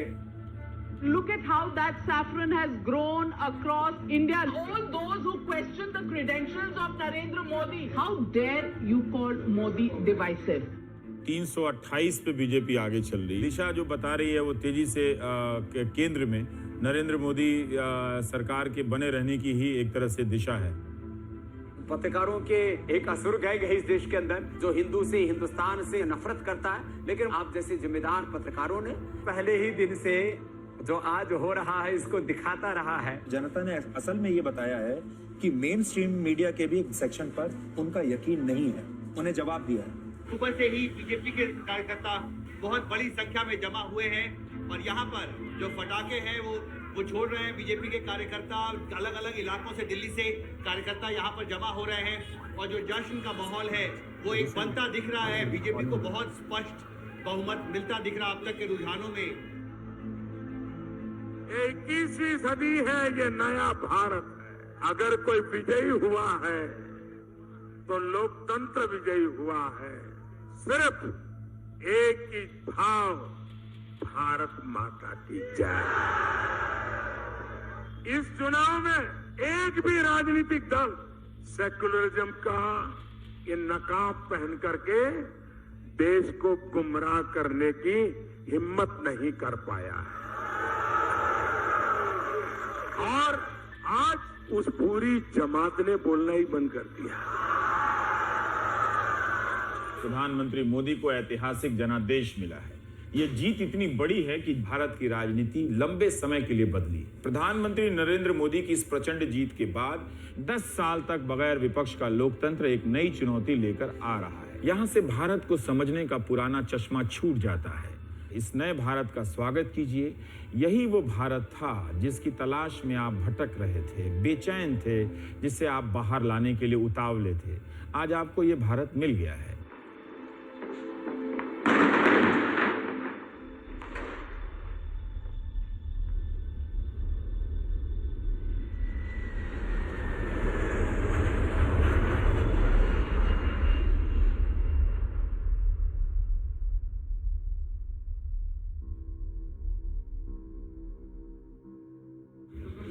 Look at how that saffron has grown across India. All those who question the credentials of Narendra Modi, how dare you call Modi divisive? 328 पे बीजेपी आगे चल रही है। दिशा जो बता रही है वो तेजी से केंद्र में नरेंद्र मोदी सरकार के बने रहने की ही एक तरह से दिशा है। पत्रकारों के एक असुर गए इस देश के अंदर जो हिंदू से, हिंदुस्तान से नफरत करता है, लेकिन आप जैसे जिम्मेदार पत्रकारों ने पहले ही दिन से जो आज हो रहा है इसको दिखाता रहा है। जनता ने असल में ये बताया है कि मेन स्ट्रीम मीडिया के भी सेक्शन पर उनका यकीन नहीं है, उन्हें जवाब दिया है। सुबह से ही बीजेपी के कार्यकर्ता बहुत बड़ी संख्या में जमा हुए हैं और यहाँ पर जो पटाखे हैं वो छोड़ रहे हैं। बीजेपी के कार्यकर्ता अलग अलग इलाकों से, दिल्ली से कार्यकर्ता यहाँ पर जमा हो रहे हैं और जो जश्न का माहौल है वो एक बनता दिख रहा है। बीजेपी को बहुत स्पष्ट बहुमत मिलता दिख रहा अब तक के रुझानों में। 21वीं सदी है, ये नया भारत है। अगर कोई विजयी हुआ है तो लोकतंत्र विजयी हुआ है। सिर्फ एक ही भाव, भारत माता की जय। इस चुनाव में एक भी राजनीतिक दल सेकुलरिज्म का ये नकाब पहन करके देश को गुमराह करने की हिम्मत नहीं कर पाया है। और आज उस पूरी जमात ने बोलना ही बंद कर दिया। प्रधानमंत्री मोदी को ऐतिहासिक जनादेश मिला है। ये जीत इतनी बड़ी है कि भारत की राजनीति लंबे समय के लिए बदली। प्रधानमंत्री नरेंद्र मोदी की इस प्रचंड जीत के बाद 10 साल तक बगैर विपक्ष का लोकतंत्र एक नई चुनौती लेकर आ रहा है। यहाँ से भारत को समझने का पुराना चश्मा छूट जाता है। इस नए भारत का स्वागत कीजिए। यही वो भारत था जिसकी तलाश में आप भटक रहे थे, बेचैन थे, जिसे आप बाहर लाने के लिए उतावले थे। आज आपको ये भारत मिल गया है।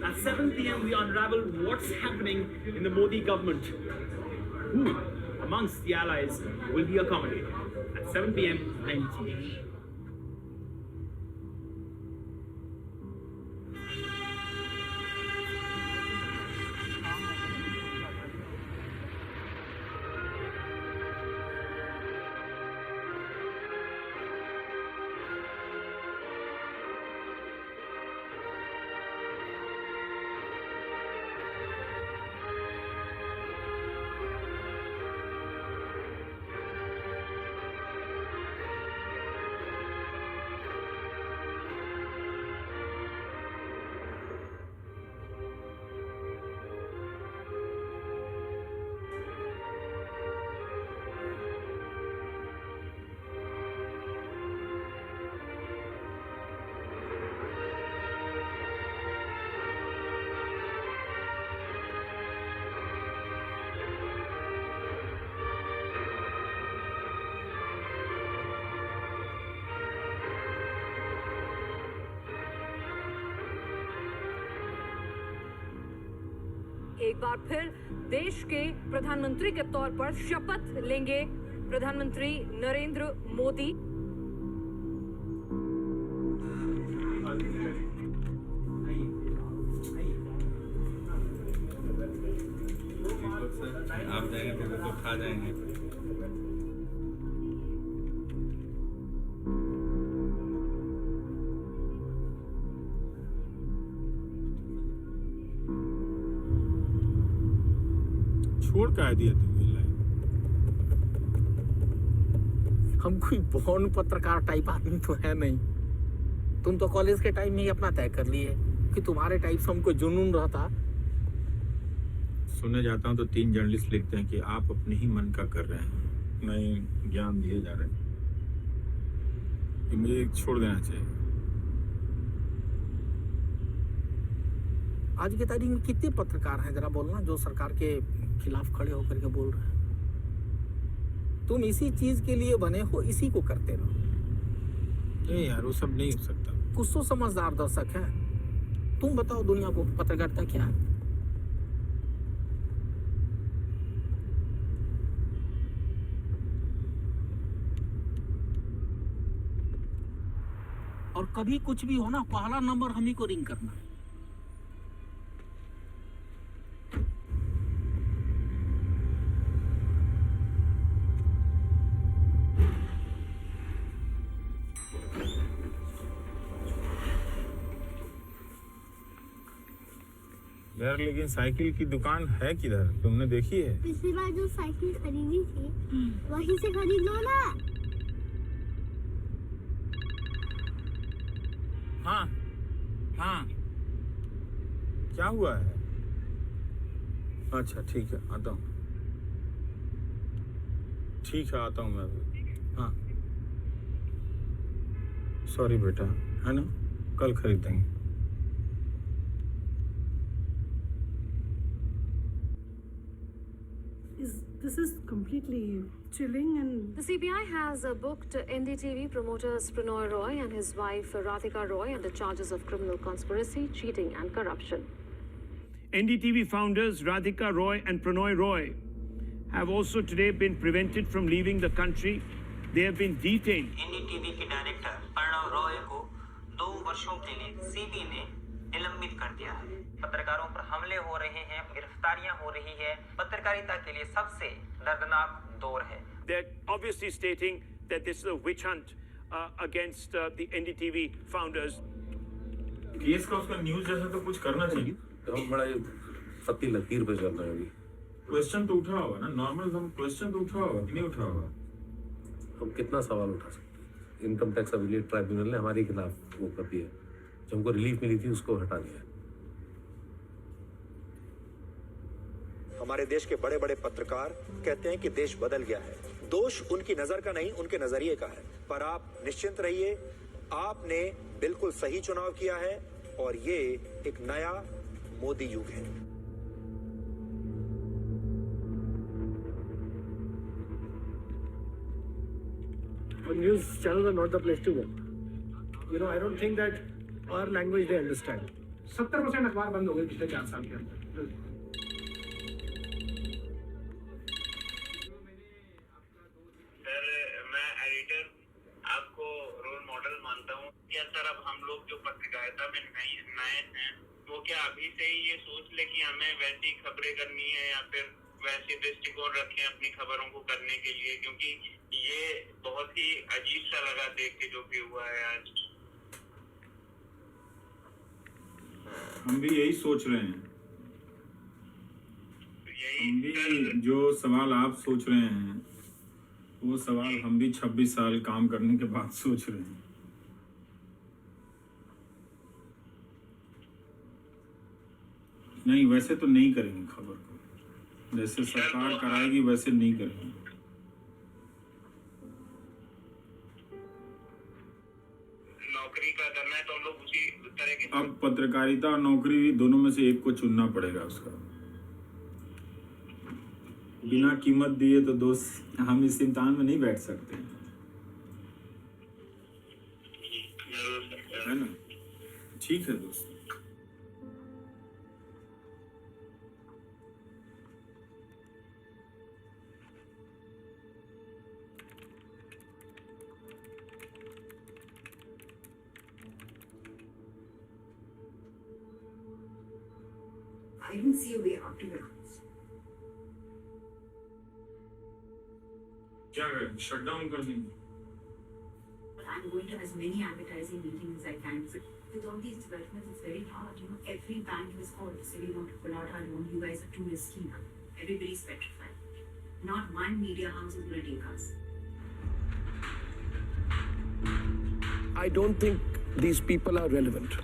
At 7 p.m. we unravel what's happening in the Modi government. Who amongst the allies will be accommodated? At 7 p.m. NTV. एक बार फिर देश के प्रधानमंत्री के तौर पर शपथ लेंगे प्रधानमंत्री नरेंद्र मोदी। आप जाएंगे तो खा जाएंगे। छोड़ का दिया तुमने। हम कोई बॉर्न पत्रकार टाइप आदमी तो है नहीं। तुम तो कॉलेज के टाइम में ही अपना तय कर लिए कि तुम्हारे टाइप से हमको जुनून रहता। सुनने जाता हूँ तो 3 जर्नलिस्ट लिखते हैं कि आप अपने ही मन का कर रहे हैं। नए ज्ञान दिए जा रहे हैं कि मुझे छोड़ देना चाहिए। आज की तारीख में कितने पत्रकार हैं जरा बोलना जो सरकार के खिलाफ खड़े होकर के बोल रहे हैं? तुम इसी चीज के लिए बने हो, इसी को करते रहो। नहीं यार, वो सब नहीं हो सकता। कुछ तो समझदार दर्शक है। तुम बताओ दुनिया को पत्रकारिता क्या है? और कभी कुछ भी हो ना, पहला नंबर हम ही को रिंग करना है। यार लेकिन साइकिल की दुकान है किधर, तुमने देखी है? पिछली बार जो साइकिल खरीदी थी वहीं से खरीद लो ना। हाँ हाँ, क्या हुआ है? अच्छा ठीक है, आता हूँ। ठीक है, आता हूँ मैं अभी। हाँ सॉरी बेटा, है ना, कल खरीदेंगे। This is completely chilling and... The CBI has booked NDTV promoters Pranoy Roy and his wife Radhika Roy under charges of criminal conspiracy, cheating and corruption. NDTV founders Radhika Roy and Pranoy Roy have also today been prevented from leaving the country. They have been detained. NDTV के director Pranav Roy को 2 वर्षों के लिए CB ने निलंबित कर दिया है। पत्रकारों पर हमले हो रहे हैं, गिरफ्तारियां हो रही है। पत्रकारिता के लिए सबसे दर्दनाक दौर है। They're obviously stating that this is a witch hunt against the NDTV founders. Case का उसका न्यूज़ जैसा तो कुछ करना चाहिए। तो बड़ा पत्ती लकीर पे चल रहा है अभी। क्वेश्चन तो उठा होगा ना, नॉर्मल हम क्वेश्चन तो उठा होगा कि नहीं उठा होगा? हम कितना सवाल उठा सकते हैं? इनकम टैक्स एफिलिएट ट्राइब्यूनल ने हमारे खिलाफ वो कर दिया, जो हमको रिलीफ मिली थी उसको हटा दिया। हमारे देश के बड़े बड़े पत्रकार कहते हैं कि देश बदल गया है। दोष उनकी नजर का नहीं, उनके नजरिए का है। पर आप निश्चिंत रहिए, आपने बिल्कुल सही चुनाव किया है और ये एक नया मोदी युग है। News channels are not the place to go. You know, I don't think that our language they understand. 70% अखबार बंद हो गए पिछले 4 साल के अंदर। सर अब हम लोग जो पत्रकारिता में नए हैं वो क्या अभी से ही ये सोच ले कि हमें वैसी खबरें करनी है या फिर वैसे दृष्टिकोण रखें अपनी खबरों को करने के लिए, क्योंकि ये बहुत ही अजीब सा लगा देख के जो भी हुआ है आज। हम भी यही सोच रहे हैं। हम भी जो सवाल आप सोच रहे हैं वो सवाल हम भी 26 साल काम करने के बाद सोच रहे हैं। नहीं, वैसे तो नहीं करेंगे खबर को, जैसे सरकार कराएगी वैसे नहीं करेंगे। नौकरी का करना है तो हम लोग उसी तरह की। अब पत्रकारिता और नौकरी दोनों में से एक को चुनना पड़ेगा। उसका बिना कीमत दिए तो दोस्त हम इस इम्तिहान में नहीं बैठ सकते, है ना? ठीक है दोस्त। I don't see a way out to it. क्या करें? शट डाउन कर देंगे। I'm going to as many advertising meetings as I can. With all these developments, it's very hard. You know, every bank is called to say we want to pull out our loan. You guys are too risky now. Everybody's petrified. Not one media house is going to take us. I don't think these people are relevant.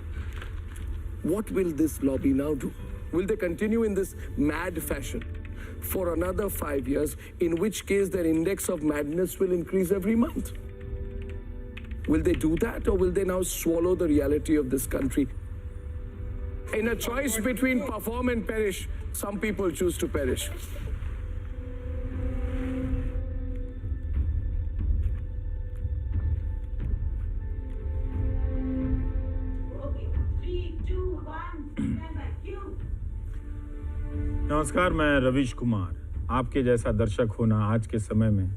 What will this lobby now do? Will they continue in this mad fashion, for another 5 years, in which case their index of madness will increase every month. Will they do that, or will they now swallow the reality of this country? In a choice between perform and perish, some people choose to perish. नमस्कार, मैं रवीश कुमार। आपके जैसा दर्शक होना आज के समय में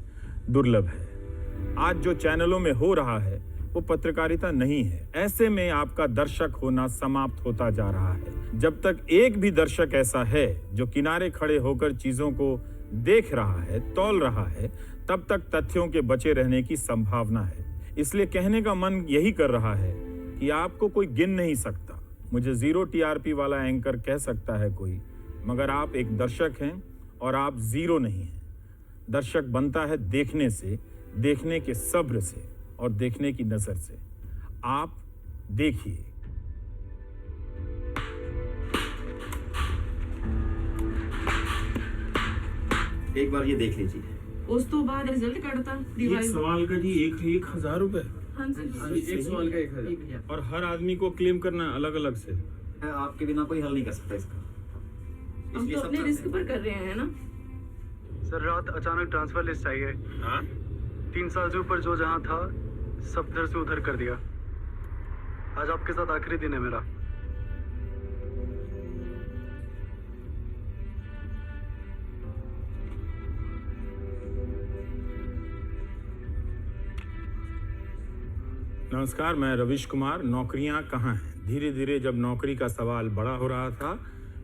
दुर्लभ है। आज जो चैनलों में हो रहा है वो पत्रकारिता नहीं है। ऐसे में आपका दर्शक होना समाप्त होता जा रहा है। जब तक एक भी दर्शक ऐसा है जो किनारे खड़े होकर चीजों को देख रहा है, तौल रहा है, तब तक तथ्यों के बचे रहने की संभावना है। इसलिए कहने का मन यही कर रहा है कि आपको कोई गिन नहीं सकता। मुझे 0 TRP वाला एंकर कह सकता है कोई, मगर आप एक दर्शक हैं और आप 0 नहीं हैं। दर्शक बनता है देखने से, देखने के सब्र से और देखने की नजर से। आप देखिए। एक बार ये देख लीजिए। उस तो बाद रिजल्ट कटता एक सवाल का जी 1,000 रुपए। हाँ जी, एक सवाल का 1,000। और हर आदमी को क्लेम करना अलग अलग से। आपके बिना कोई हल नहीं कर सकता इसका। हम तो अपने रिस्क पर कर रहे हैं ना। सर, रात अचानक ट्रांसफर लिस्ट आई है। 3 साल से ऊपर जो जहाँ था सब इधर से उधर कर दिया। आज आपके साथ आखिरी दिन है मेरा। नमस्कार, मैं रवीश कुमार। नौकरियां कहाँ हैं? धीरे धीरे जब नौकरी का सवाल बड़ा हो रहा था,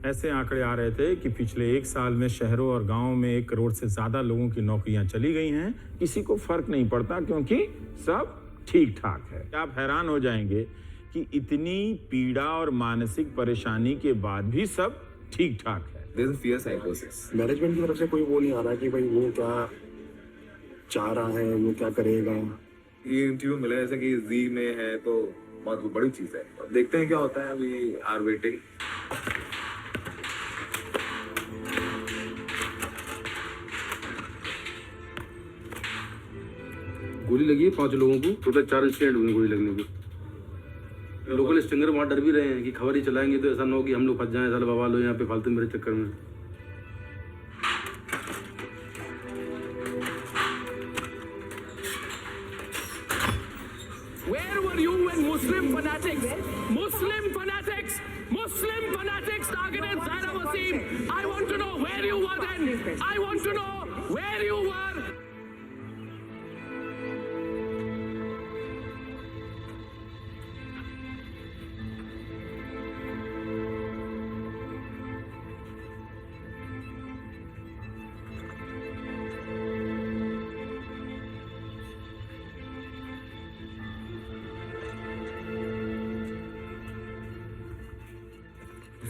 ऐसे आंकड़े आ रहे थे कि पिछले 1 साल में शहरों और गांवों में 1 करोड़ से ज्यादा लोगों की नौकरियां चली गई हैं। किसी को फर्क नहीं पड़ता क्योंकि सब ठीक ठाक है। आप हैरान हो जाएंगे कि इतनी पीड़ा और मानसिक परेशानी के बाद भी सब ठीक ठाक है। There's a fear psychosis. Management की तरफ से कोई वो नहीं आ रहा कि भाई वो क्या चाह रहा है, वो क्या करेगा। ये इंटरव्यू मिला ऐसा कि जी में है तो बहुत बड़ी चीज है। देखते हैं क्या होता है। We are waiting. गोली लगी है 5 लोगों को। टोटल 4 इंसिडेंट हुए गोली लगने की। लोकल स्टिंगर वहाँ डर भी रहे हैं कि खबर ही चलाएंगे तो ऐसा ना हो कि हम लोग फंस जाएं, साले बवाल हो यहाँ पे फालतू मेरे चक्कर में। Where were you when Muslim fanatics targeted Zainab Wasim? I want to know where you were then. I want to know where you were.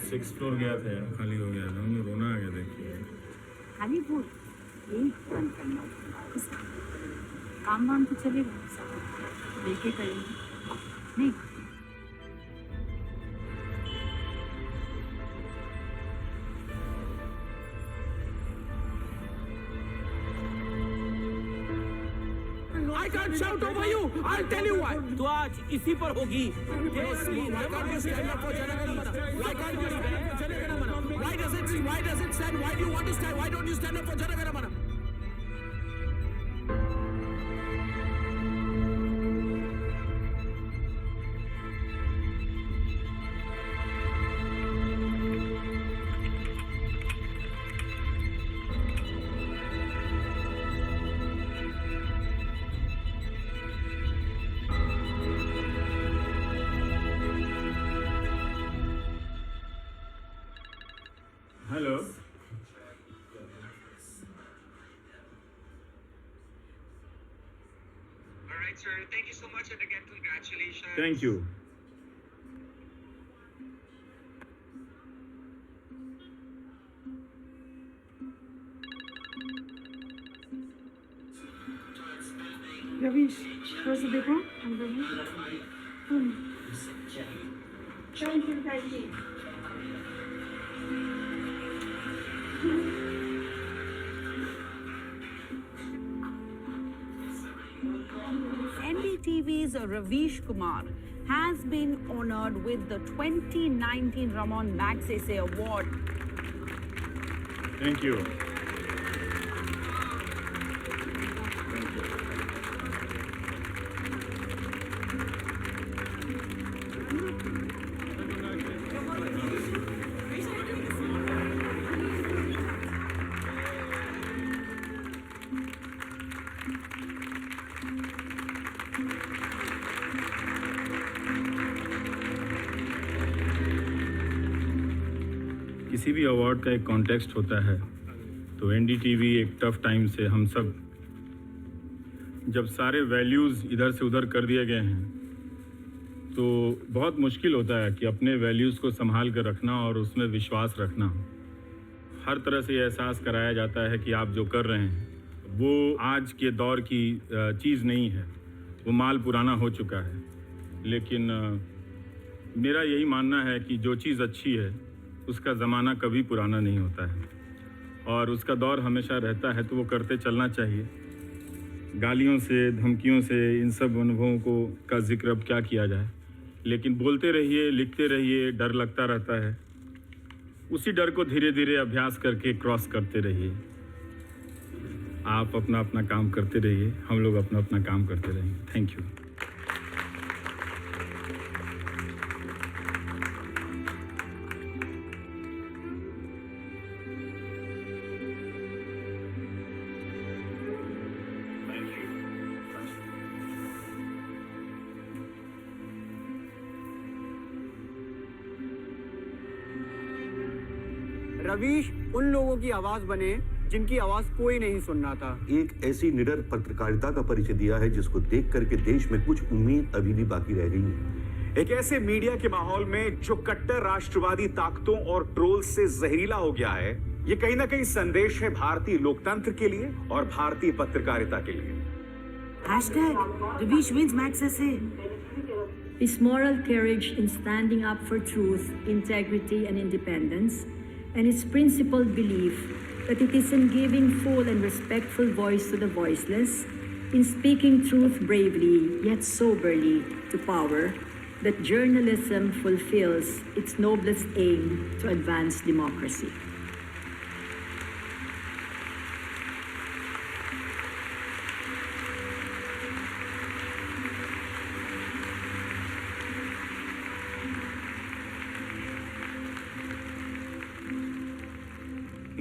Six floor गया था यार, खाली हो गया था। मुझे रोना आ गया देखिए। खाली बोल यही बंद करना होगा। काम वाम तो चलेगा, देखे करेंगे नहीं। I can't shout over you. I'll tell you why. तो आज इसी पर होगी। Why can't you stand up for Jana Gana Mana? Why can't you stand up for Jana Gana Mana? Why does it stand? Why do you want to stand? Why don't you stand up for Jana Gana Mana? Hello. Alright, sir. Thank you so much and again congratulations. Thank you. Ravish थोड़ा सा देखो अंदर में। Thank you, thank you. NDTV's Ravish Kumar has been honored with the 2019 Ramon Magsaysay Award. Thank you. किसी भी award का एक context होता है, तो एनडीटीवी एक टफ टाइम से हम सब जब सारे वैल्यूज़ इधर से उधर कर दिए गए हैं, तो बहुत मुश्किल होता है कि अपने वैल्यूज़ को संभाल कर रखना और उसमें विश्वास रखना। हर तरह से ये एहसास कराया जाता है कि आप जो कर रहे हैं वो आज के दौर की चीज़ नहीं है, वो माल पुराना हो चुका है। लेकिन मेरा यही मानना है कि जो चीज़ अच्छी है उसका ज़माना कभी पुराना नहीं होता है और उसका दौर हमेशा रहता है, तो वो करते चलना चाहिए। गालियों से, धमकियों से, इन सब अनुभवों को का जिक्र अब क्या किया जाए, लेकिन बोलते रहिए, लिखते रहिए, डर लगता रहता है। उसी डर को धीरे धीरे अभ्यास करके क्रॉस करते रहिए। आप अपना अपना काम करते रहिए, हम लोग अपना अपना काम करते रहेंगे। Thank you. रवीश उन लोगों की आवाज बने जिनकी आवाज कोई नहीं सुनना था। एक ऐसी निडर पत्रकारिता का परिचय दिया है जिसको देख करके देश में कुछ उम्मीद अभी भी बाकी रह गई है। एक ऐसे मीडिया के माहौल में जो कट्टर राष्ट्रवादी ताकतों और ट्रोल से जहरीला हो गया है, ये कहीं ना कहीं संदेश है भारतीय लोकतंत्र के लिए और भारतीय पत्रकारिता के लिए। Ravish wins Magsaysay. His moral courage in standing up for truth, integrity, and independence, and his principled belief that it is in giving full and respectful voice to the voiceless, in speaking truth bravely yet soberly to power, that journalism fulfills its noblest aim to advance democracy.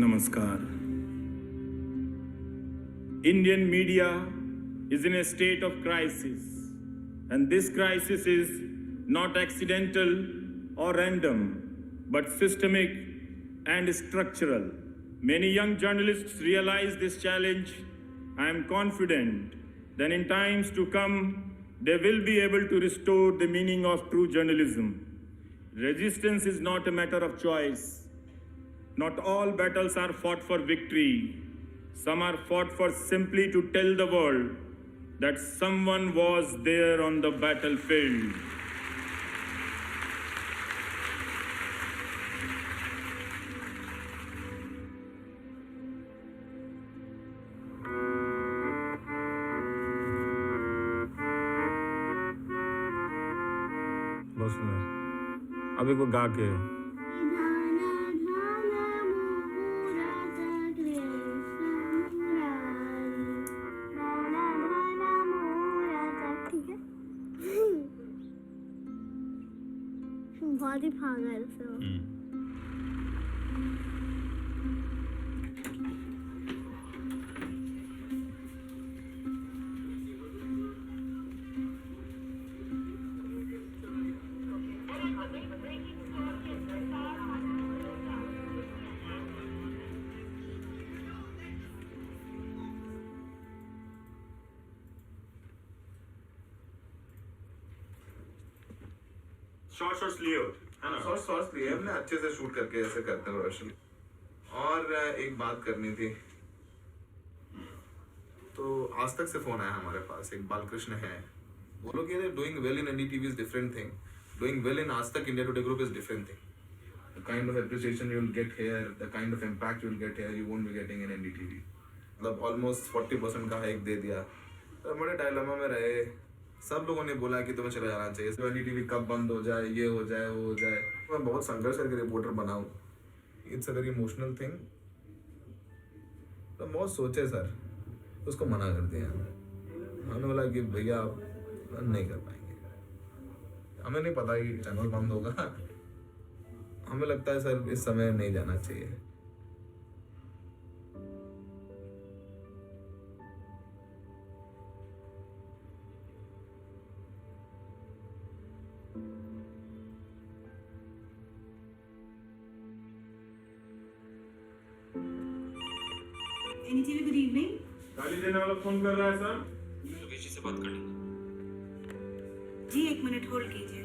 Namaskar. Indian media is in a state of crisis, and this crisis is not accidental or random, but systemic and structural. Many young journalists realize this challenge. I am confident that in times to come, they will be able to restore the meaning of true journalism. Resistance is not a matter of choice. Not all battles are fought for victory. Some are fought for simply to tell the world that someone was there on the battlefield. बस अभी को गा के बहुत ही पागल से हो। Shorts लिए हो है ना? शॉर्ट्स लिए हमने अच्छे से शूट करके ऐसे करते हैं रोशन। और एक बात करनी थी, तो आज तक से फोन आया हमारे पास, एक बालकृष्ण है, वो लोग कह रहे doing well in NDTV is different thing, doing well in आज तक India today group is different thing. The kind of appreciation you will get here, the kind of impact you will get here, you won't be getting in NDTV. मतलब almost 40% का hike दे दिया। तो बड़े dilemma में रहे, सब लोगों ने बोला कि तुम्हें चला जाना चाहिए, एनडीटीवी कब बंद हो जाए, ये हो जाए, वो हो जाए। मैं बहुत संघर्ष करके रिपोर्टर बना हूँ। It's a very emotional thing. तो बहुत सोचे सर, उसको मना कर दिया। हमने बोला कि भैया आप नहीं कर पाएंगे। हमें नहीं पता कि चैनल बंद होगा। हमें लगता है सर इस समय नहीं जाना चाहिए। NDTV, good evening. गाली देने वाला फोन कर रहा है सर। रवीश जी से बात कर लेंगे। जी 1 मिनट होल्ड कीजिए।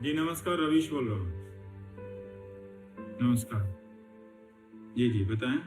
जी नमस्कार, रवीश बोल रहा हूँ। नमस्कार। जी बताएं।